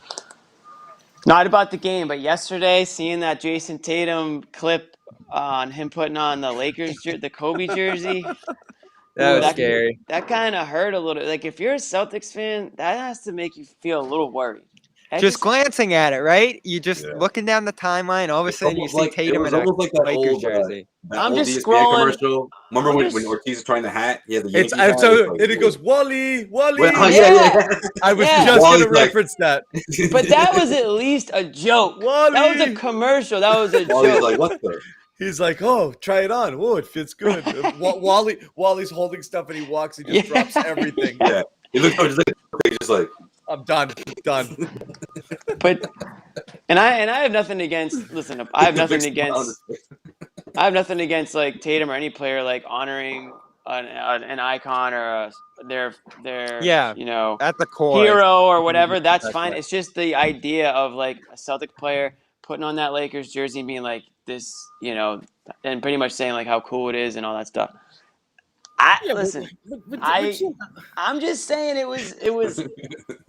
Not about the game, but yesterday, seeing that Jason Tatum clip on him putting on the Lakers, the Kobe jersey.
That was scary.
That kind of hurt a little. Like, if you're a Celtics fan, that has to make you feel a little worried.
Just glancing at it, right? You just looking down the timeline. All of a sudden, you see Tatum in a Lakers jersey.
I'm just scrolling.
Commercial. Remember when Ortiz was trying the hat? He had the Yankees
and it goes Wally.
Yeah.
I was just going to reference that.
But that was at least a joke.
Wally.
That was a commercial. That was a
Wally's
joke.
like, what the?
He's like, oh, try it on. Whoa, it fits good. Wally's holding stuff and he walks. He just drops everything.
Yeah. He looks just like,
I'm done.
But I have nothing against. Listen, I have nothing against like Tatum or any player like honoring an icon or their
at the core
hero or whatever. That's fine. Right. It's just the idea of like a Celtic player putting on that Lakers jersey and being like this, and pretty much saying like how cool it is and all that stuff. I'm just saying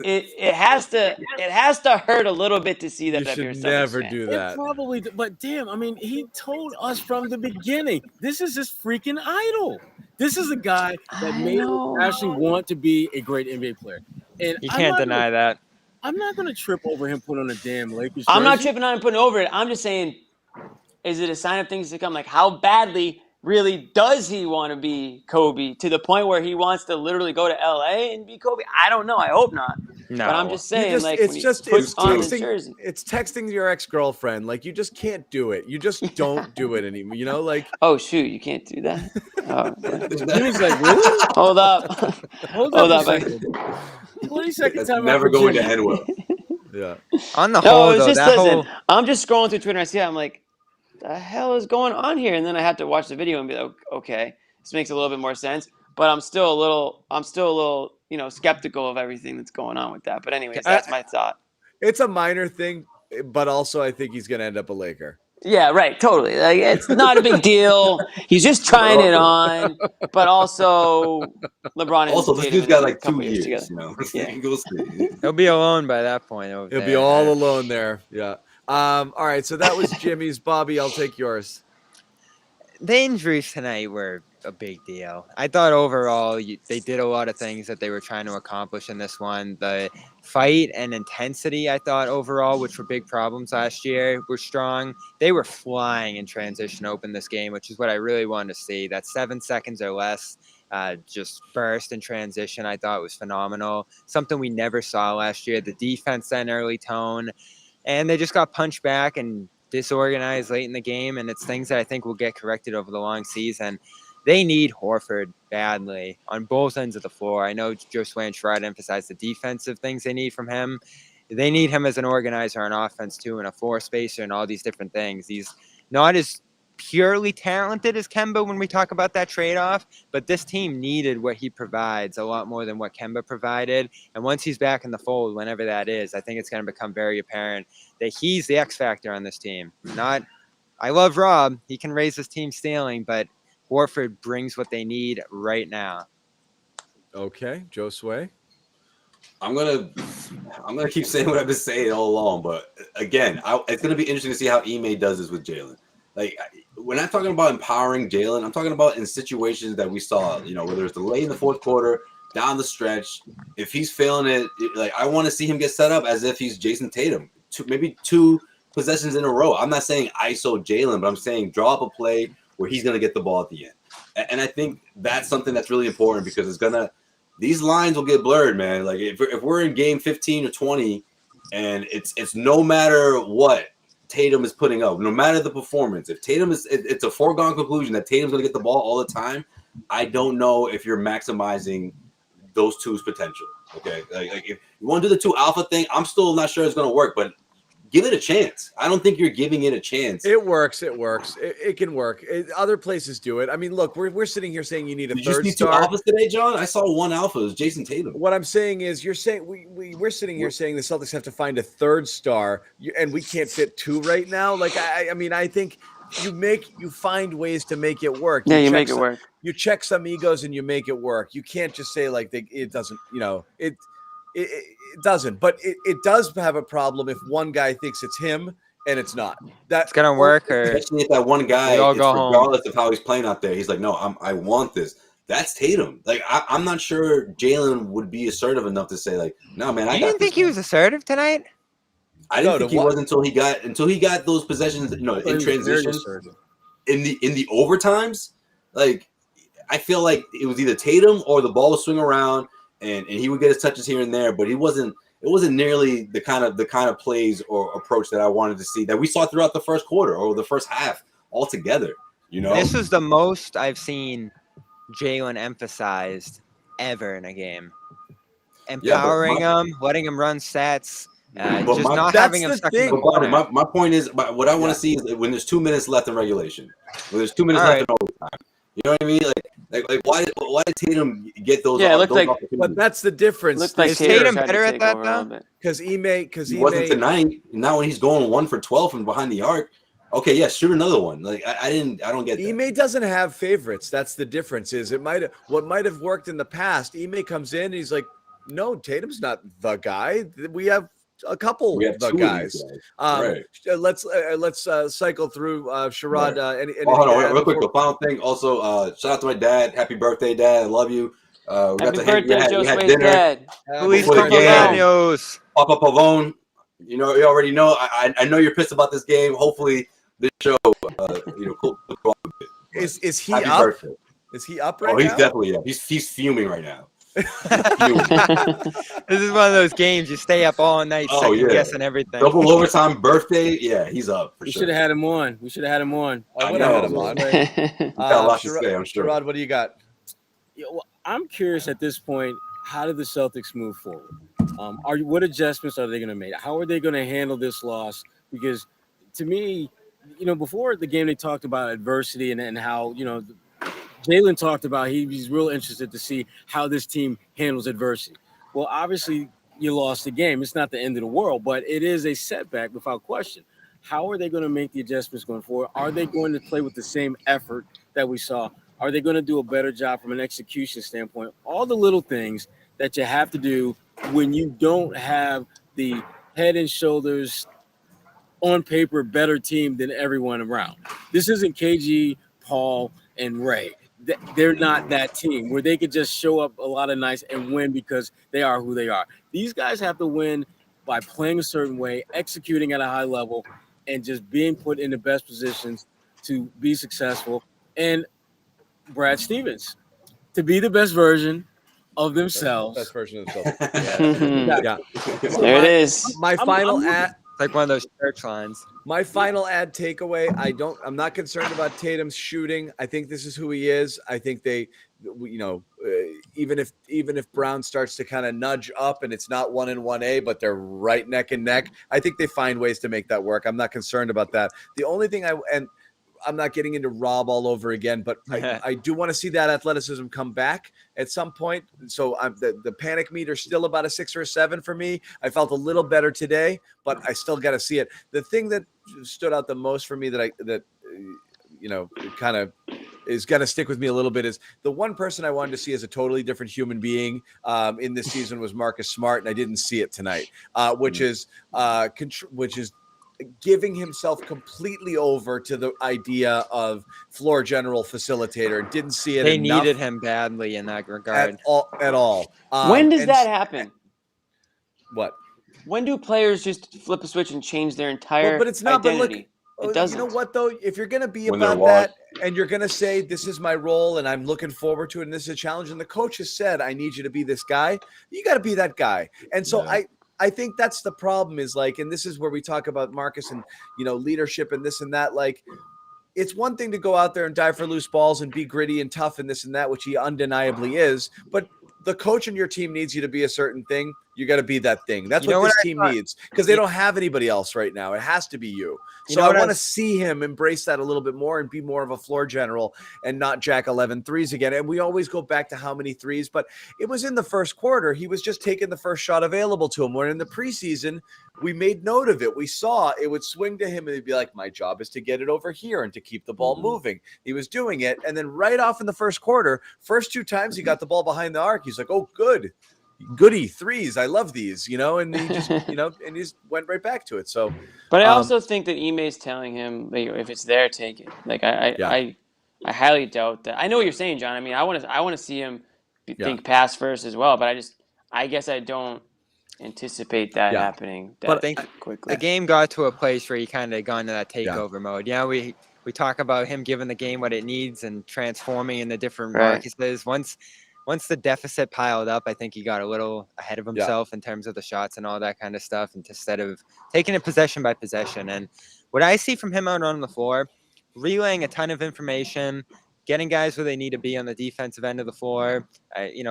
it has to hurt a little bit to see that.
You should never do that.
It probably, but damn, I mean, he told us from the beginning, this is his freaking idol. This is a guy that made him actually want to be a great NBA player. And
you can't deny that.
I'm not going to trip over him putting on a damn Lakers jersey.
I'm not tripping on him putting over it. I'm just saying, is it a sign of things to come? Like, how badly really does he want to be Kobe to the point where he wants to literally go to LA and be Kobe? I don't know. I hope not.
No.
But I'm just saying,
it's texting your ex-girlfriend. Like, you just can't do it. You just don't do it anymore. Like,
oh shoot, you can't do that. Oh, yeah.
He was like, really?
Hold up.
Hold up. 20 seconds time.
Never going to end well.
Yeah.
On the whole,
I'm just scrolling through Twitter and I see that I'm like, the hell is going on here? And then I have to watch the video and be like, okay, this makes a little bit more sense. But I'm still a little, skeptical of everything that's going on with that. But anyways, that's my thought.
It's a minor thing, but also I think he's going to end up a Laker.
Yeah, right. Totally. Like, it's not a big deal. He's just trying it on. But also, LeBron.
Also, this dude's got like 2 years.
Yeah.
We'll see.
He'll be alone by that point.
He'll be all alone there. Yeah. All right. So that was Jimmy's. Bobby, I'll take yours.
The injuries tonight were a big deal. I thought overall they did a lot of things that they were trying to accomplish in this one. The fight and intensity, I thought overall, which were big problems last year, were strong. They were flying in transition to open this game, which is what I really wanted to see. That 7 seconds or less just burst in transition, I thought was phenomenal. Something we never saw last year. The defense set an early tone, and they just got punched back and disorganized late in the game, and it's things that I think will get corrected over the long season. They need Horford badly on both ends of the floor. I know Josue and Sherrod emphasized the defensive things they need from him. They need him as an organizer on offense too, and a floor spacer and all these different things. He's not as purely talented as Kemba when we talk about that trade-off, but this team needed what he provides a lot more than what Kemba provided. And once he's back in the fold, whenever that is, I think it's going to become very apparent that he's the X factor on this team. I love Rob. He can raise his team stealing, but Horford brings what they need right now.
Okay, Josue.
I'm gonna keep saying what I've been saying all along, but again, it's gonna be interesting to see how Ime does this with Jalen. Like, we're not talking about empowering Jalen. I'm talking about in situations that we saw, whether it's late in the fourth quarter, down the stretch. If he's failing it, like, I want to see him get set up as if he's Jason Tatum. Maybe two possessions in a row. I'm not saying ISO Jalen, but I'm saying draw up a play where he's going to get the ball at the end. And I think that's something that's really important because these lines will get blurred, man. Like, if we're in game 15 or 20 and it's no matter what Tatum is putting up, no matter the performance, if Tatum it's a foregone conclusion that Tatum's going to get the ball all the time. I don't know if you're maximizing those two's potential. Okay. Like if you want to do the two alpha thing, I'm still not sure it's going to work, but give it a chance. I don't think you're giving it a chance.
It works. It can work. Other places do it. I mean, look, we're sitting here saying you need a third star.
Two alphas today, John? I saw one alpha. It was Jason Tatum.
What I'm saying is, you're saying we're sitting here saying the Celtics have to find a third star, and we can't fit two right now. Like, I mean, I think you find ways to make it work.
Yeah, you make it work.
You check some egos and you make it work. You can't just say like it doesn't. It doesn't, but it does have a problem if one guy thinks it's him and it's not. That's
gonna work, or
especially if that one guy, regardless of how he's playing out there, he's like, no, I want this. That's Tatum. Like, I'm not sure Jalen would be assertive enough to say like, no, man.
You didn't think he was assertive tonight?
I didn't think he was until he got those possessions, in transition, in the overtimes. Like, I feel like it was either Tatum or the ball would swing around. And he would get his touches here and there, but it wasn't nearly the kind of plays or approach that I wanted to see that we saw throughout the first quarter or the first half altogether.
This was the most I've seen Jalen emphasized ever in a game. Empowering him, letting him run sets, just not having him stuck in the corner.
My point is, what I want to see is when there's 2 minutes left in regulation, when there's 2 minutes left in overtime. You know what I mean? Like why did Tatum get those?
Yeah, it looked like,
but that's the difference.
Looked like
is Tatum better at that though?
Because he
wasn't tonight. Now when he's going 1 for 12 from behind the arc, okay, yeah, shoot another one. Like I don't get that.
Ime doesn't have favorites. That's the difference. Is what might have worked in the past. Ime comes in and he's like, no, Tatum's not the guy. We have a couple of the guys.
Right.
Let's cycle through Sherrod.
Right. Hold on, real quick. The final thing. Also, shout out to my dad. Happy birthday, Dad. I love you.
Happy birthday, Josue's dad.
Feliz cumpleaños.
Papa Pavon. You already know. I know you're pissed about this game. Hopefully, this show,
Is he
Happy
up?
Birthday.
Is he up right now?
Oh, he's definitely up. He's fuming right now.
This is one of those games you stay up all night second guessing everything.
Double overtime birthday. Yeah, he's up.
We should have had him on.
I would have had him on.
Got a lot to say, I'm sure.
Sherrod, what do you got?
Yeah, well, I'm curious at this point. How did the Celtics move forward? What adjustments are they going to make? How are they going to handle this loss? Because to me, before the game, they talked about adversity and how Jalen talked about he's real interested to see how this team handles adversity. Well, obviously, you lost the game. It's not the end of the world, but it is a setback without question. How are they going to make the adjustments going forward? Are they going to play with the same effort that we saw? Are they going to do a better job from an execution standpoint? All the little things that you have to do when you don't have the head and shoulders on paper better team than everyone around. This isn't KG, Paul, and Ray. they're not that team where they could just show up a lot of nights and win because they are who they are. These guys have to win by playing a certain way, executing at a high level, and just being put in the best positions to be successful. And Brad Stevens, to be the best version of themselves.
Best version of themselves.
Yeah.
Yeah.
There it is.
My final ad.
It's like one of those church lines.
My final ad takeaway, I'm not concerned about Tatum's shooting. I think this is who he is. I think they, even if Brown starts to kind of nudge up and it's not 1 and 1A, but they're right neck and neck, I think they find ways to make that work. I'm not concerned about that. The only thing I'm not getting into Rob all over again, but I do want to see that athleticism come back at some point. So the panic meter still about a 6 or a 7 for me. I felt a little better today, but I still got to see it. The thing that stood out the most for me that kind of is going to stick with me a little bit is the one person I wanted to see as a totally different human being in this season was Marcus Smart, and I didn't see it tonight, which is giving himself completely over to the idea of floor general facilitator. Didn't see it.
They
enough
needed him badly in that regard.
at all.
When does that happen?
What?
When do players just flip a switch and change their entire
But it's not.
identity?
But look,
It doesn't.
you know what though? If you're going to be
When they're
about that and you're going to say this is my role and I'm looking forward to it and this is a challenge, and the coach has said I need you to be this guy, you got to be that guy. And so I think that's the problem is like, and this is where we talk about Marcus and, leadership and this and that. Like, it's one thing to go out there and dive for loose balls and be gritty and tough and this and that, which he undeniably is. But the coach on your team needs you to be a certain thing. You got to be that thing. That's what this team needs because they don't have anybody else right now. It has to be you. So I want to see him embrace that a little bit more and be more of a floor general and not jack 11 threes again. And we always go back to how many threes, but it was in the first quarter. He was just taking the first shot available to him. When in the preseason, we made note of it. We saw it would swing to him and he'd be like, my job is to get it over here and to keep the ball moving. He was doing it. And then right off in the first quarter, first 2 times he got the ball behind the arc. He's like, oh, goody threes. I love these, and he just, and he just went right back to it. So,
but I also think that Ime's telling him, like, if it's there, take it. Like I highly doubt that. I know what you're saying, John. I mean, I want to see him think pass first as well, but I guess I don't anticipate that happening that
But I think
quickly.
the game got to a place where he kind of got into that takeover mode. Yeah, we talk about him giving the game what it needs and transforming into different Marcuses. Once the deficit piled up, I think he got a little ahead of himself in terms of the shots and all that kind of stuff, and instead of taking it possession by possession. And what I see from him out on the floor, relaying a ton of information, getting guys where they need to be on the defensive end of the floor,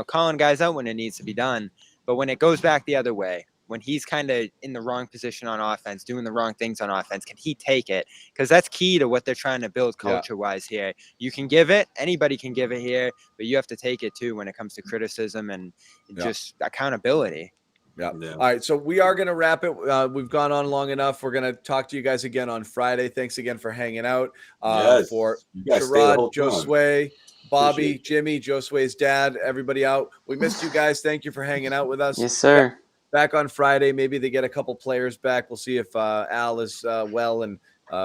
calling guys out when it needs to be done. But when it goes back the other way, when he's kind of in the wrong position on offense, doing the wrong things on offense, can he take it? Because that's key to what they're trying to build culture-wise here. You can give it. Anybody can give it here, but you have to take it, too, when it comes to criticism and just accountability.
Yeah. All right. So we are going to wrap it. We've gone on long enough. We're going to talk to you guys again on Friday. Thanks again for hanging out. For Sherrod, Josue, Bobby, Jimmy, Josue's dad, everybody out. We missed you guys. Thank you for hanging out with us.
Yes, sir.
Back on Friday. Maybe they get a couple players back. We'll see if Al is well and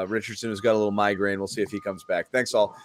Richardson has got a little migraine. We'll see if he comes back. Thanks all.